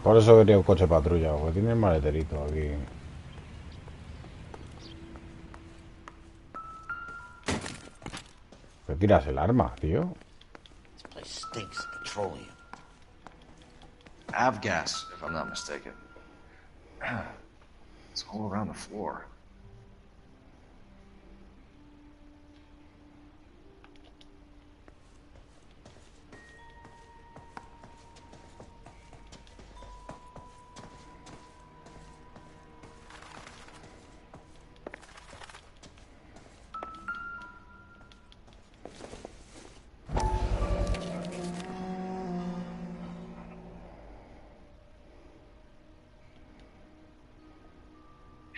Por eso quería un coche patrulla, porque tiene el maleterito aquí. ¿Qué tiras el arma, tío? This place stinks of petroleum. Avgas, if I'm not mistaken. It's all around the floor.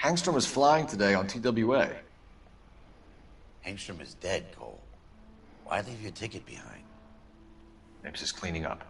Hangstrom is flying today on TWA. Hangstrom is dead, Cole. Why leave your ticket behind? Mapes is cleaning up.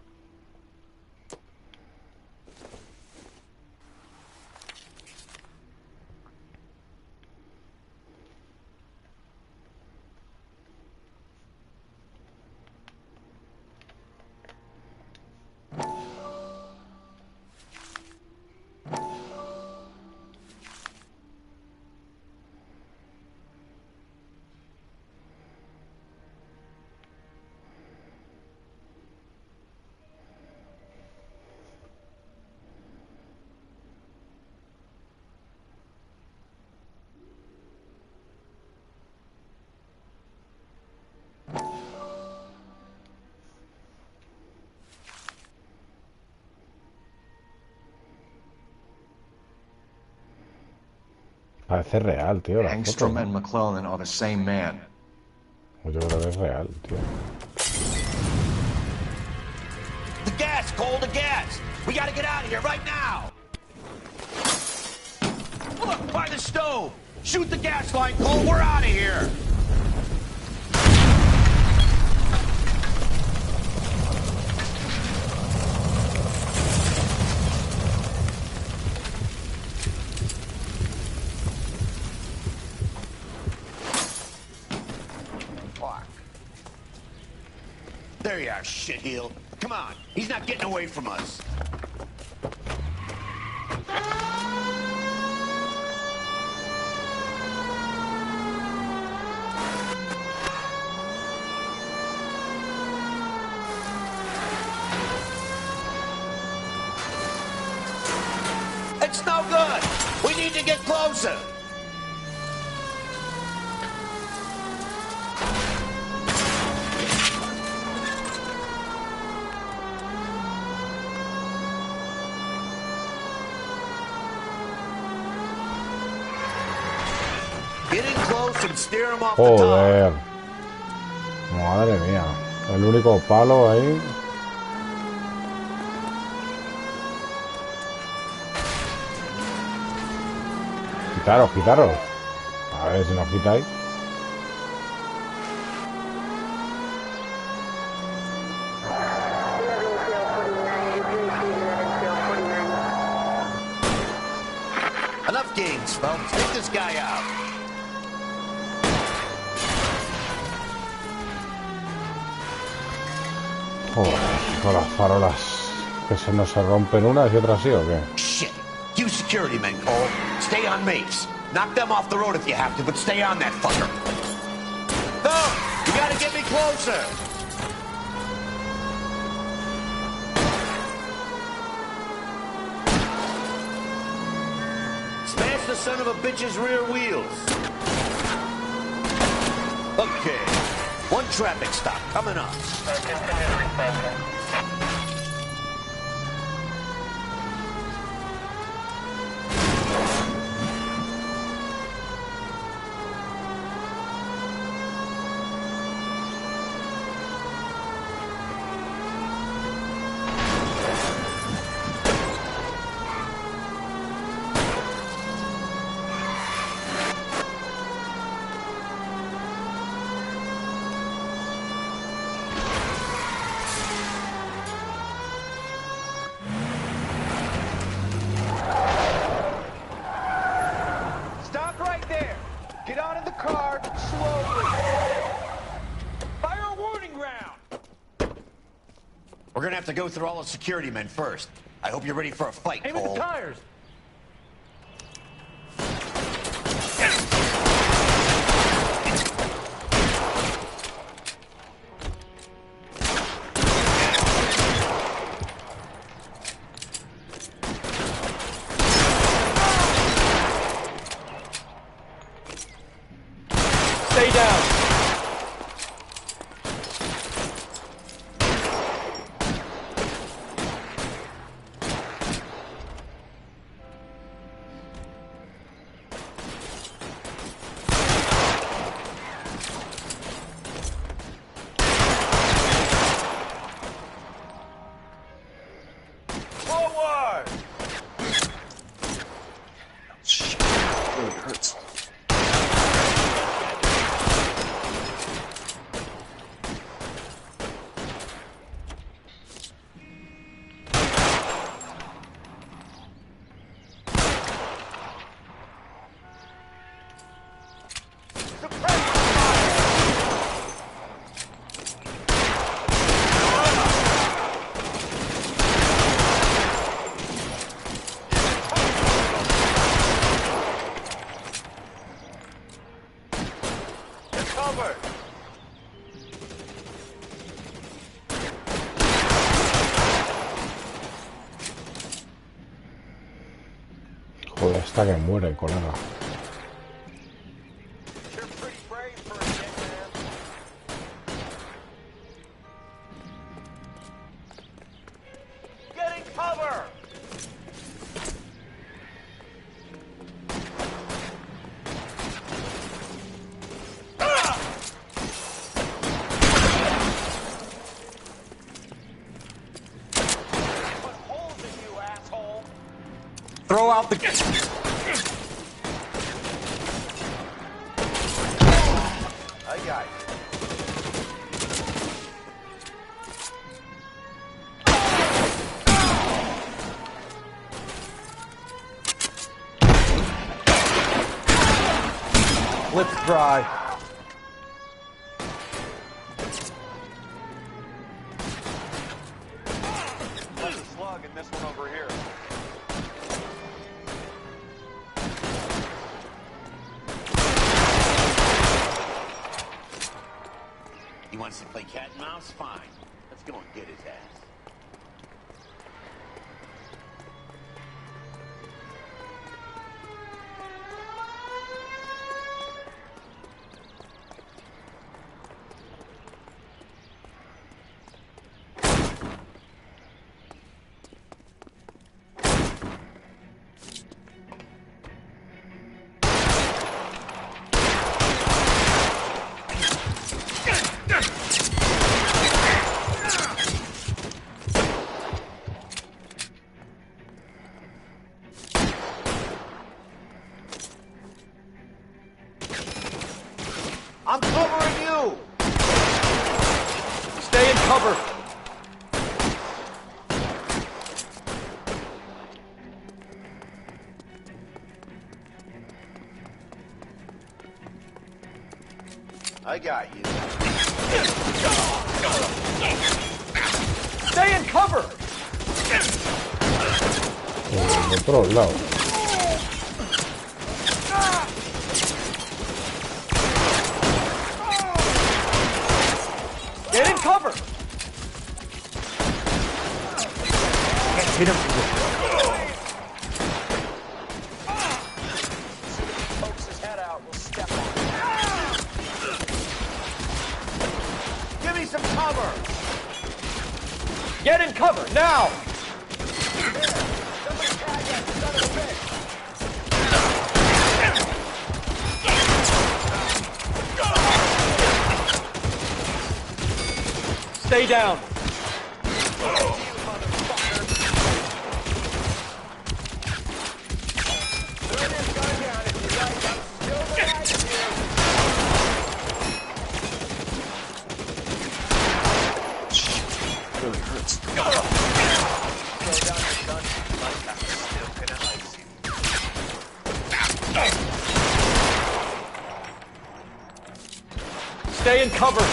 Parece real, tío, la foto. Hangstrom and McClellan are the same man. Yo creo que es real, tío. The gas, Cole, the gas! We gotta get out of here right now! Look, by the stove! Shoot the gas line, Cole, we're out of here! There you are, shitheel. Come on, he's not getting away from us. It's no good. We need to get closer. Joder. Madre mía. El único palo ahí. Quitaros, quitaros. A ver si nos quitáis. Enough games, folks. Take this guy out. Joder, con las farolas que se nos rompen unas y otras sí, ¿o qué? Shit. You security men, Cole. Stay on Mapes. Knock them off the road if you have to, but stay on that fucker. No! You gotta get me closer! Smash the son of a bitch's rear wheels. Okay. One traffic stop coming up. We're gonna have to go through all the security men first. I hope you're ready for a fight, Aim at Cole. the tires! Stay down. Hasta que muere, colega. Throw out the... I got you. Let's try. There's a slug in this one over here. He wants to play cat and mouse? Fine. Let's go and get his ass. I'm covering you! Stay in cover! I got you. Stay in cover! Por otro lado. Get in cover! Can't hit him from Pokes his head out, we'll step on him. Give me some cover! Get in cover, now! Stay down. Really hurts. Stay in cover.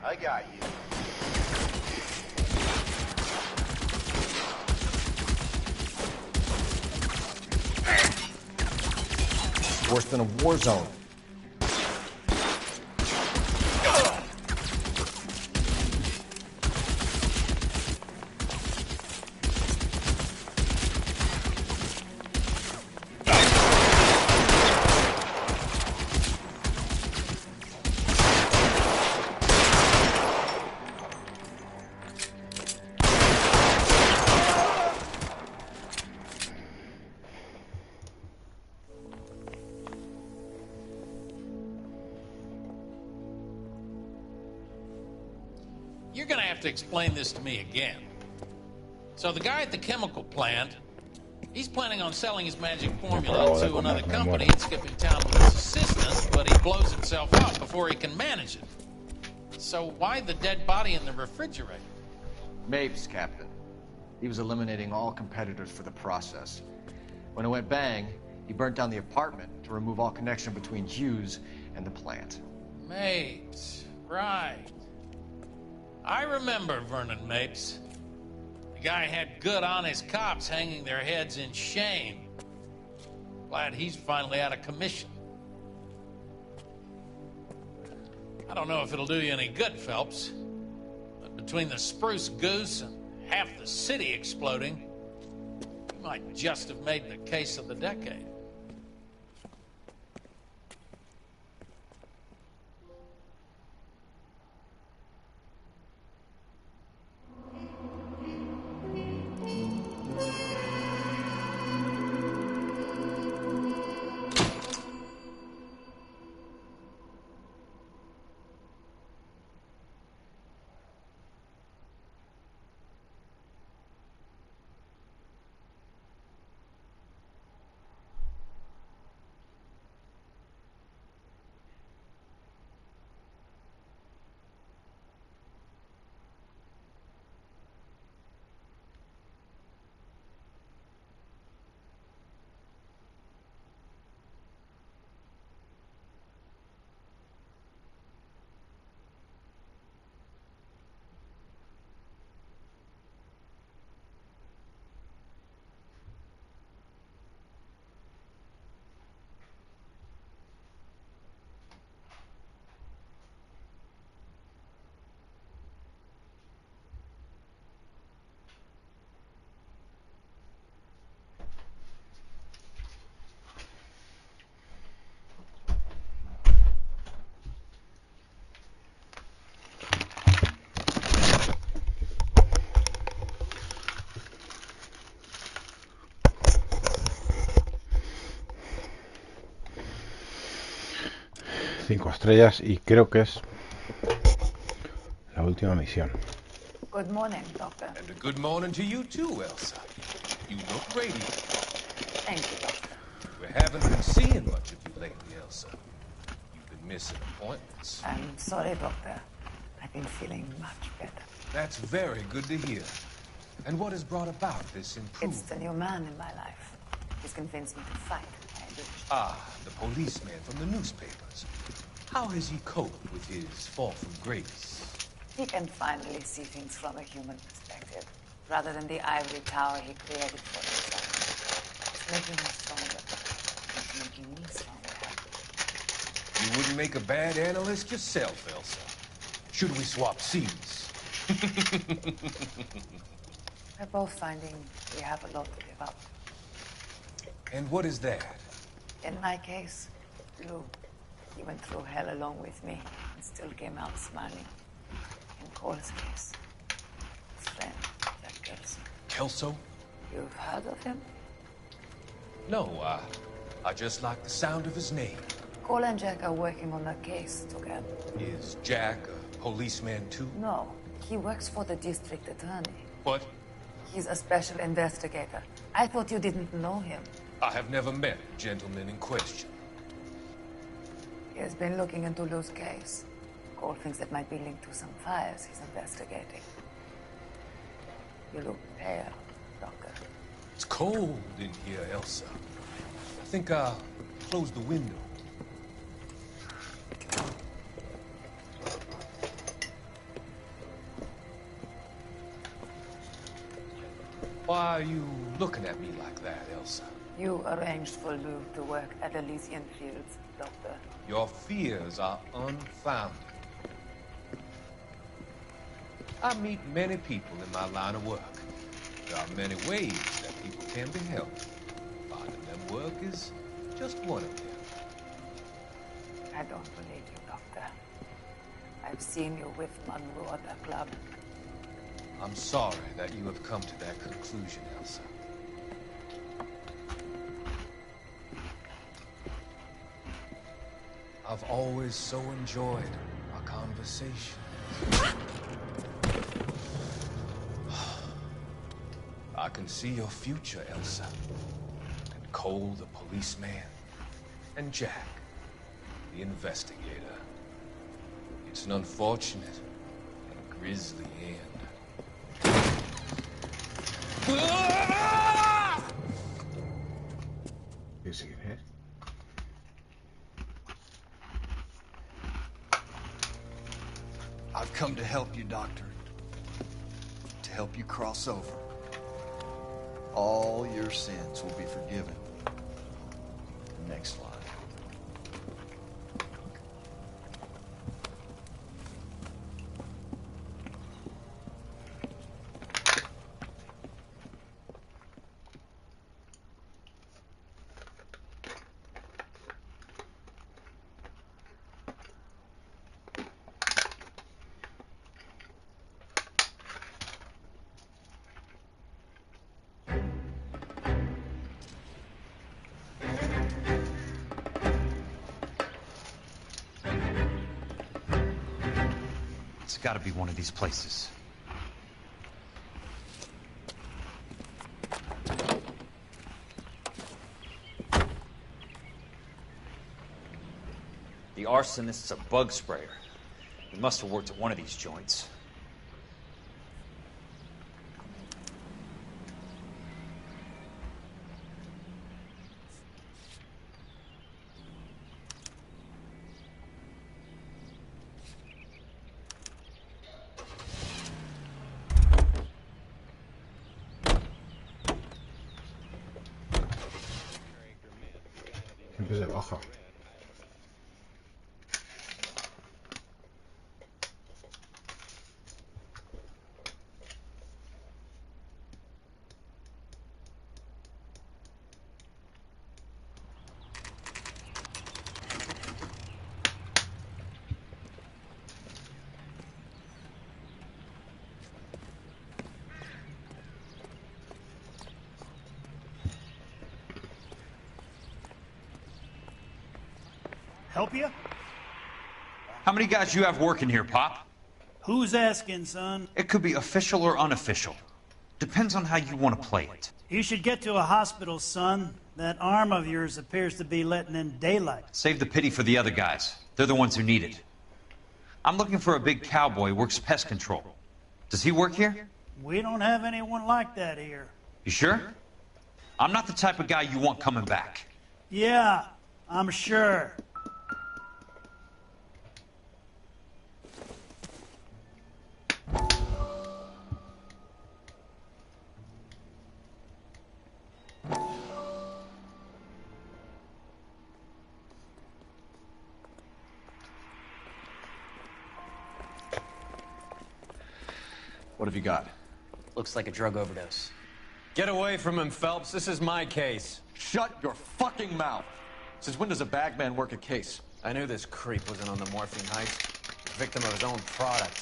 I got you. Worse than a war zone. You're gonna have to explain this to me again. So the guy at the chemical plant, he's planning on selling his magic formula to another company and skipping town with his assistant, but he blows himself up before he can manage it. So why the dead body in the refrigerator? Mapes, Captain. He was eliminating all competitors for the process. When it went bang, he burnt down the apartment to remove all connection between Hughes and the plant. Mapes, right. I remember Vernon Mapes. The guy had good, honest cops hanging their heads in shame. Glad he's finally out of commission. I don't know if it'll do you any good, Phelps, but between the Spruce Goose and half the city exploding, you might just have made the case of the decade. Cinco estrellas y creo que es la última misión. Good morning, Doctor. And a good morning to you too, Elsa. You look radiant. Thank you, Doctor. We haven't been seeing much of you lately, Elsa. You've been missing appointments. I'm sorry, Doctor. I've been feeling much better. That's very good to hear. And what has brought about this improvement? It's the new man in my life. He's convinced me to fight. Ah, the policeman from the newspapers. How has he coped with his fall from grace? He can finally see things from a human perspective, rather than the ivory tower he created for himself. It's making him stronger. It's making me stronger. You wouldn't make a bad analyst yourself, Elsa. Should we swap seats? We're both finding we have a lot to give up. And what is that? In my case, Lou. He went through hell along with me and still came out smiling. In Cole's case, his friend, Jack Kelso. Kelso? You've heard of him? No, I just like the sound of his name. Cole and Jack are working on a case together. Is Jack a policeman too? No, he works for the district attorney. What? He's a special investigator. I thought you didn't know him. I have never met the gentleman in question. He has been looking into Lou's case. Cole thinks it might be linked to some fires he's investigating. You look pale, Doctor. It's cold in here, Elsa. I think I'll close the window. Why are you looking at me like that, Elsa? You arranged for Lou to work at Elysian Fields, Doctor. Your fears are unfounded. I meet many people in my line of work. There are many ways that people can be helped. Finding them work is just one of them. I don't believe you, Doctor. I've seen you with Monroe at the club. I'm sorry that you have come to that conclusion, Elsa. I've always so enjoyed our conversations. I can see your future, Elsa. And Cole, the policeman. And Jack, the investigator. It's an unfortunate and grisly end. ¿Qué sigue? I've come to help you, Doctor. To help you cross over. All your sins will be forgiven. Next slide. It's got to be one of these places. The arsonist's a bug sprayer. He must have worked at one of these joints. Siempre se baja. Help you? How many guys you have working here, Pop? Who's asking, son? It could be official or unofficial. Depends on how you want to play it. You should get to a hospital, son. That arm of yours appears to be letting in daylight. Save the pity for the other guys. They're the ones who need it. I'm looking for a big cowboy who works pest control. Does he work here? We don't have anyone like that here. You sure? I'm not the type of guy you want coming back. Yeah, I'm sure. What have you got? Looks like a drug overdose. Get away from him, Phelps. This is my case. Shut your fucking mouth! Since when does a bagman work a case? I knew this creep was in on the morphine heist. Victim of his own product.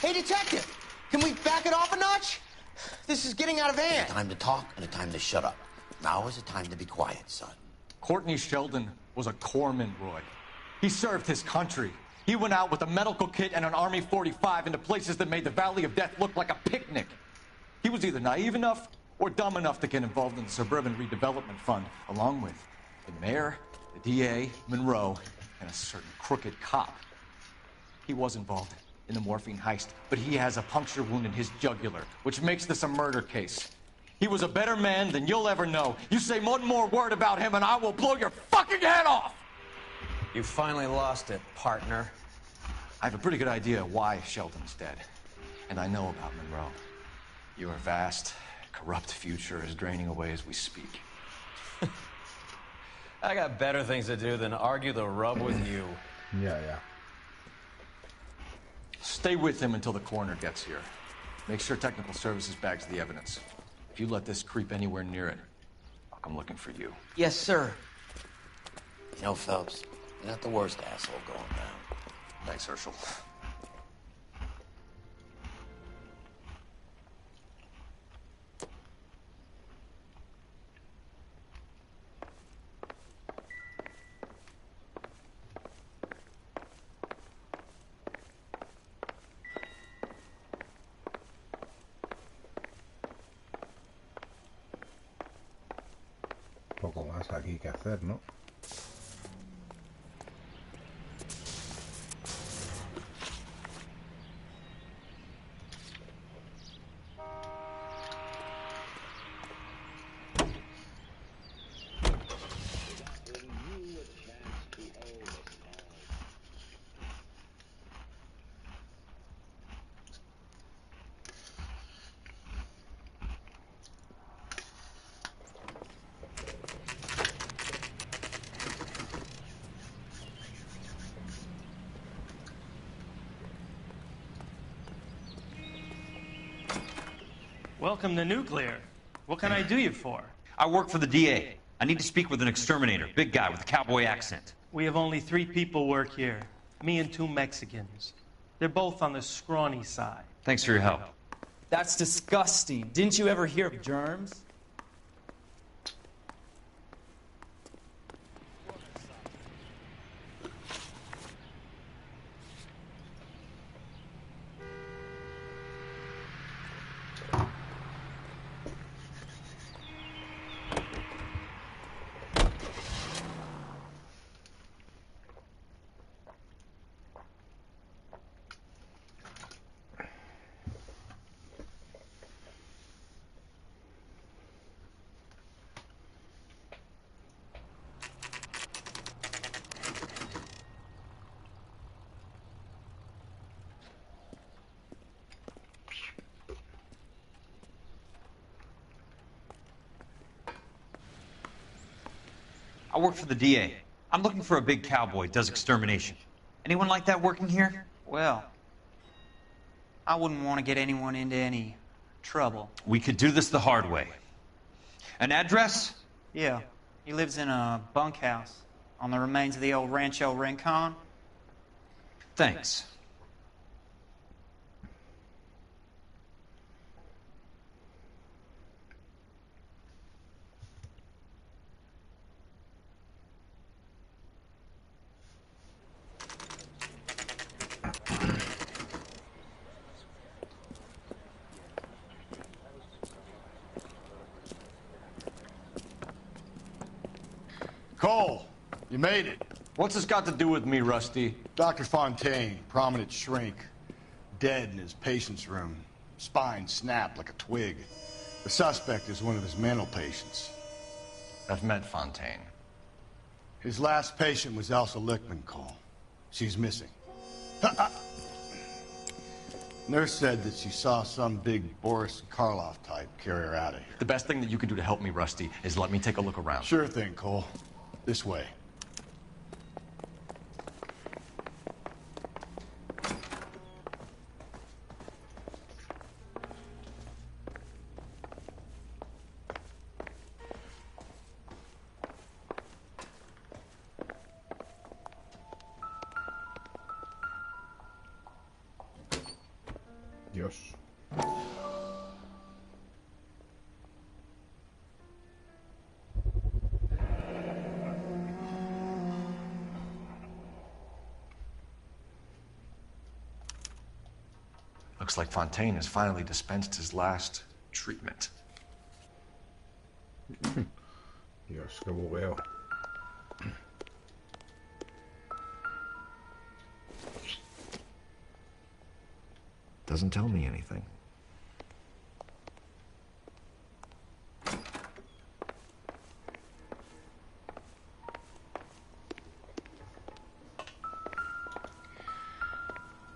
Hey, detective! Can we back it off a notch? This is getting out of hand. A time to talk and a time to shut up. Now is the time to be quiet, son. Courtney Sheldon was a corpsman, Roy. He served his country. He went out with a medical kit and an Army 45 into places that made the Valley of Death look like a picnic. He was either naive enough or dumb enough to get involved in the Suburban Redevelopment Fund, along with the mayor, the DA, Monroe, and a certain crooked cop. He was involved in the morphine heist, but he has a puncture wound in his jugular, which makes this a murder case. He was a better man than you'll ever know. You say one more word about him and I will blow your fucking head off! You finally lost it, partner. I have a pretty good idea why Sheldon's dead. And I know about Monroe. Your vast, corrupt future is draining away as we speak. I got better things to do than argue the rub with you. Yeah. Stay with him until the coroner gets here. Make sure technical services bags the evidence. If you let this creep anywhere near it, I'll come looking for you. Yes, sir. You know, Phelps, you're not the worst asshole going down. Thanks, Herschel. Poco más aquí que hacer, ¿no? Welcome to Nuclear. What can I do you for? I work for the DA. I need to speak with an exterminator. Big guy with a cowboy accent. We have only 3 people work here. Me and 2 Mexicans. They're both on the scrawny side. Thanks for your help. That's disgusting. Didn't you ever hear of germs? I work for the DA. I'm looking for a big cowboy, does extermination. Anyone like that working here? Well, I wouldn't want to get anyone into any trouble. We could do this the hard way. An address? Yeah, he lives in a bunkhouse on the remains of the old Rancho Rincon. Thanks. Cole, you made it. What's this got to do with me, Rusty? Dr. Fontaine, prominent shrink, dead in his patient's room. Spine snapped like a twig. The suspect is one of his mental patients. I've met Fontaine. His last patient was Elsa Lichtman, Cole. She's missing. Nurse said that she saw some big Boris Karloff type carry her out of here. The best thing that you can do to help me, Rusty, is let me take a look around. Sure thing, Cole. This way. Dios. Looks like Fontaine has finally dispensed his last treatment. Dios, qué bugueo. Doesn't tell me anything.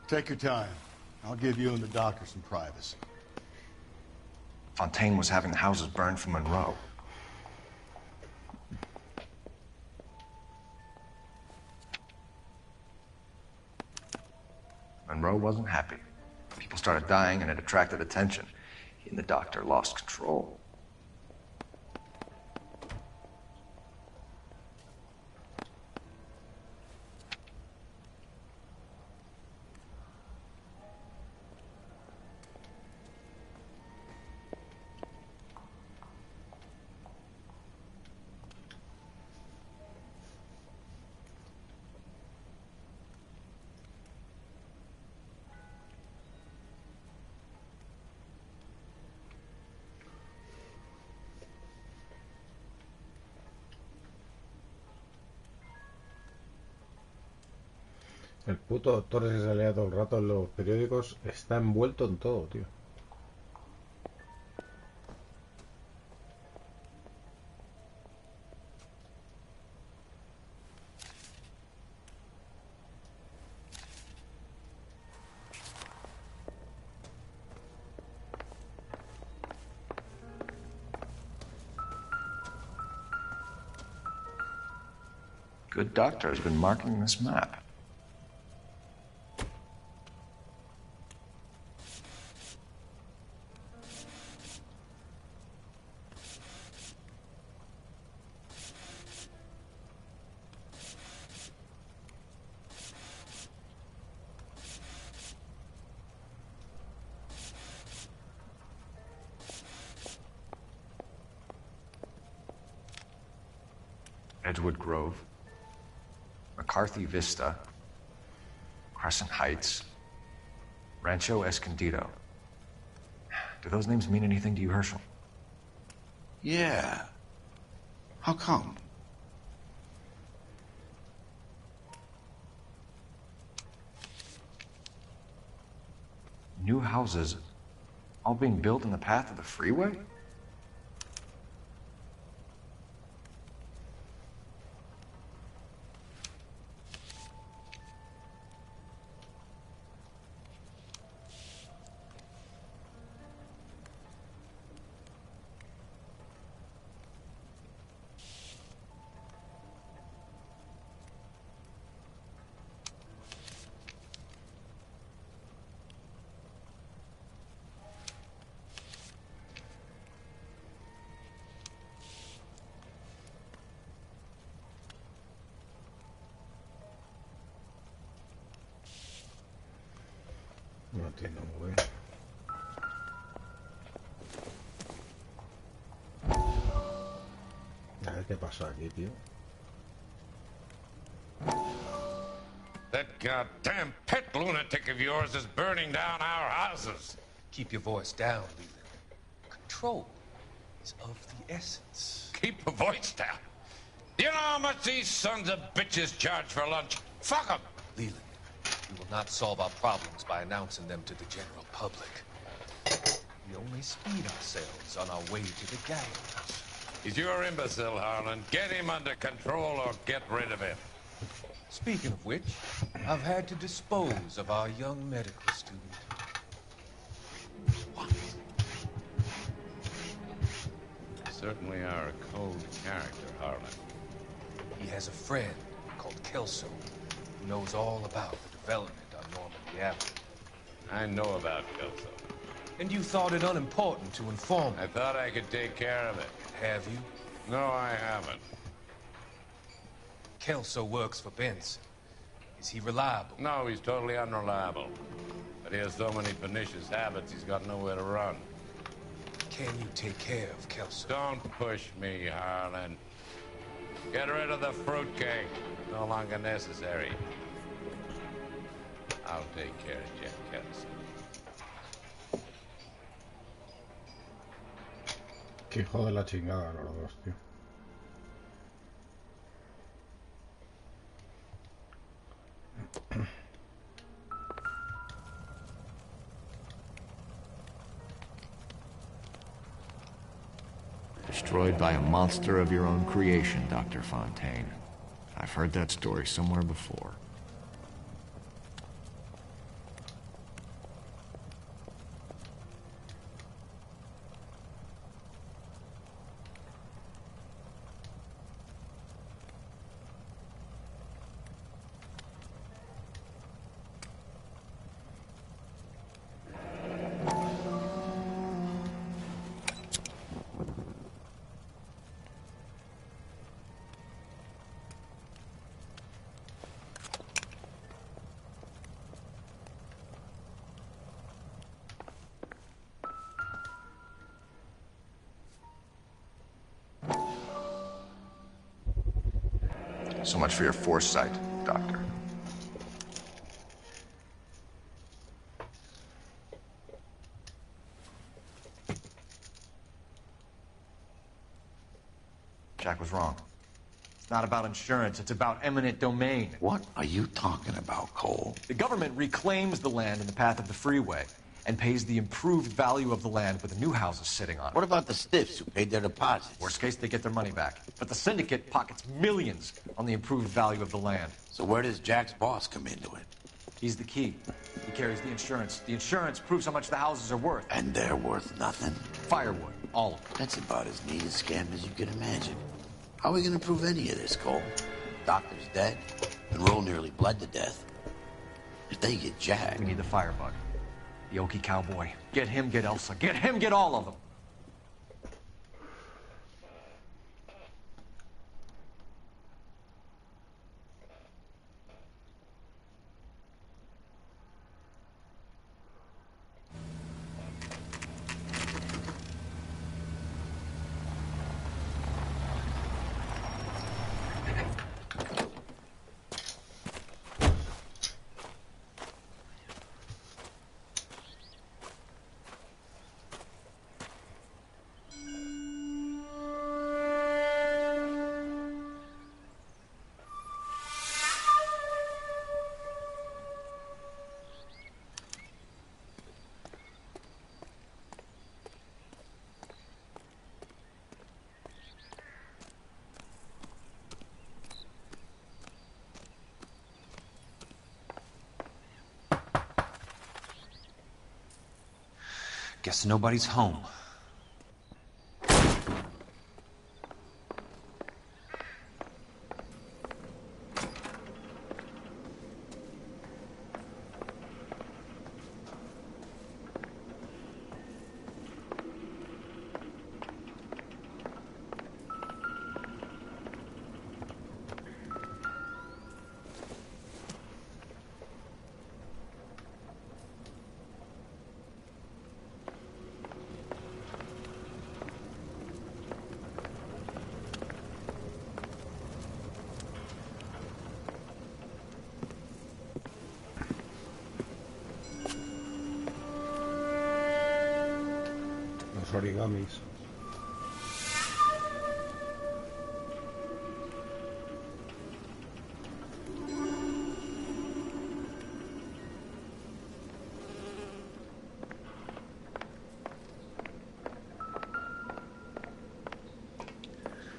Take your time. I'll give you and the doctor some privacy. Fontaine was having the houses burned for Monroe. Monroe wasn't happy. People started dying and it attracted attention. He and the doctor lost control. El puto doctor ese que salía todo el rato en los periódicos está envuelto en todo, tío. Good doctor has been marking this map. Edgewood Grove, McCarthy Vista, Crescent Heights, Rancho Escondido. Do those names mean anything to you, Herschel? Yeah. How come? New houses all being built in the path of the freeway? No entiendo muy bien. A ver qué pasó aquí, tío. That goddamn pet lunatic of yours is burning down our houses. Keep your voice down, Leland. Control is of the essence. Keep your voice down? Do you know how much these sons of bitches charge for lunch? Fuck them! Leland, we will not solve our problems by announcing them to the general public. We only speed ourselves on our way to the gallows. He's your imbecile, Harlan. Get him under control or get rid of him. Speaking of which, I've had to dispose of our young medical student. What? You certainly are a cold character, Harlan. He has a friend called Kelso who knows all about the development on Normandy Avenue. I know about Kelso. And you thought it unimportant to inform me. I thought I could take care of it. Have you? No, I haven't. Kelso works for Benson. Is he reliable? No, he's totally unreliable. But he has so many pernicious habits, he's got nowhere to run. Can you take care of Kelso? Don't push me, Harlan. Get rid of the fruitcake. No longer necessary. I'll take care of Jeff Kelso. Qué hijo de la chingada los dos, tío. Destroyed by a monster of your own creation, Dr. Fontaine. I've heard that story somewhere before. So much for your foresight, Doctor. Jack was wrong. It's not about insurance, it's about eminent domain. What are you talking about, Cole? The government reclaims the land in the path of the freeway and pays the improved value of the land with the new houses sitting on it. What about the stiffs who paid their deposits? Worst case, they get their money back. But the syndicate pockets millions on the improved value of the land. So where does Jack's boss come into it? He's the key. He carries the insurance. The insurance proves how much the houses are worth. And they're worth nothing? Firewood. All of them. That's about as neat a scam as you can imagine. How are we going to prove any of this, Cole? Doctor's dead. Monroe nearly bled to death. If they get Jack... We need the firebug. The Okie cowboy. Get him, get Elsa. Get him, get all of them. Guess nobody's home. Origamis.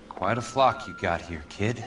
Quite a flock you got here, kid.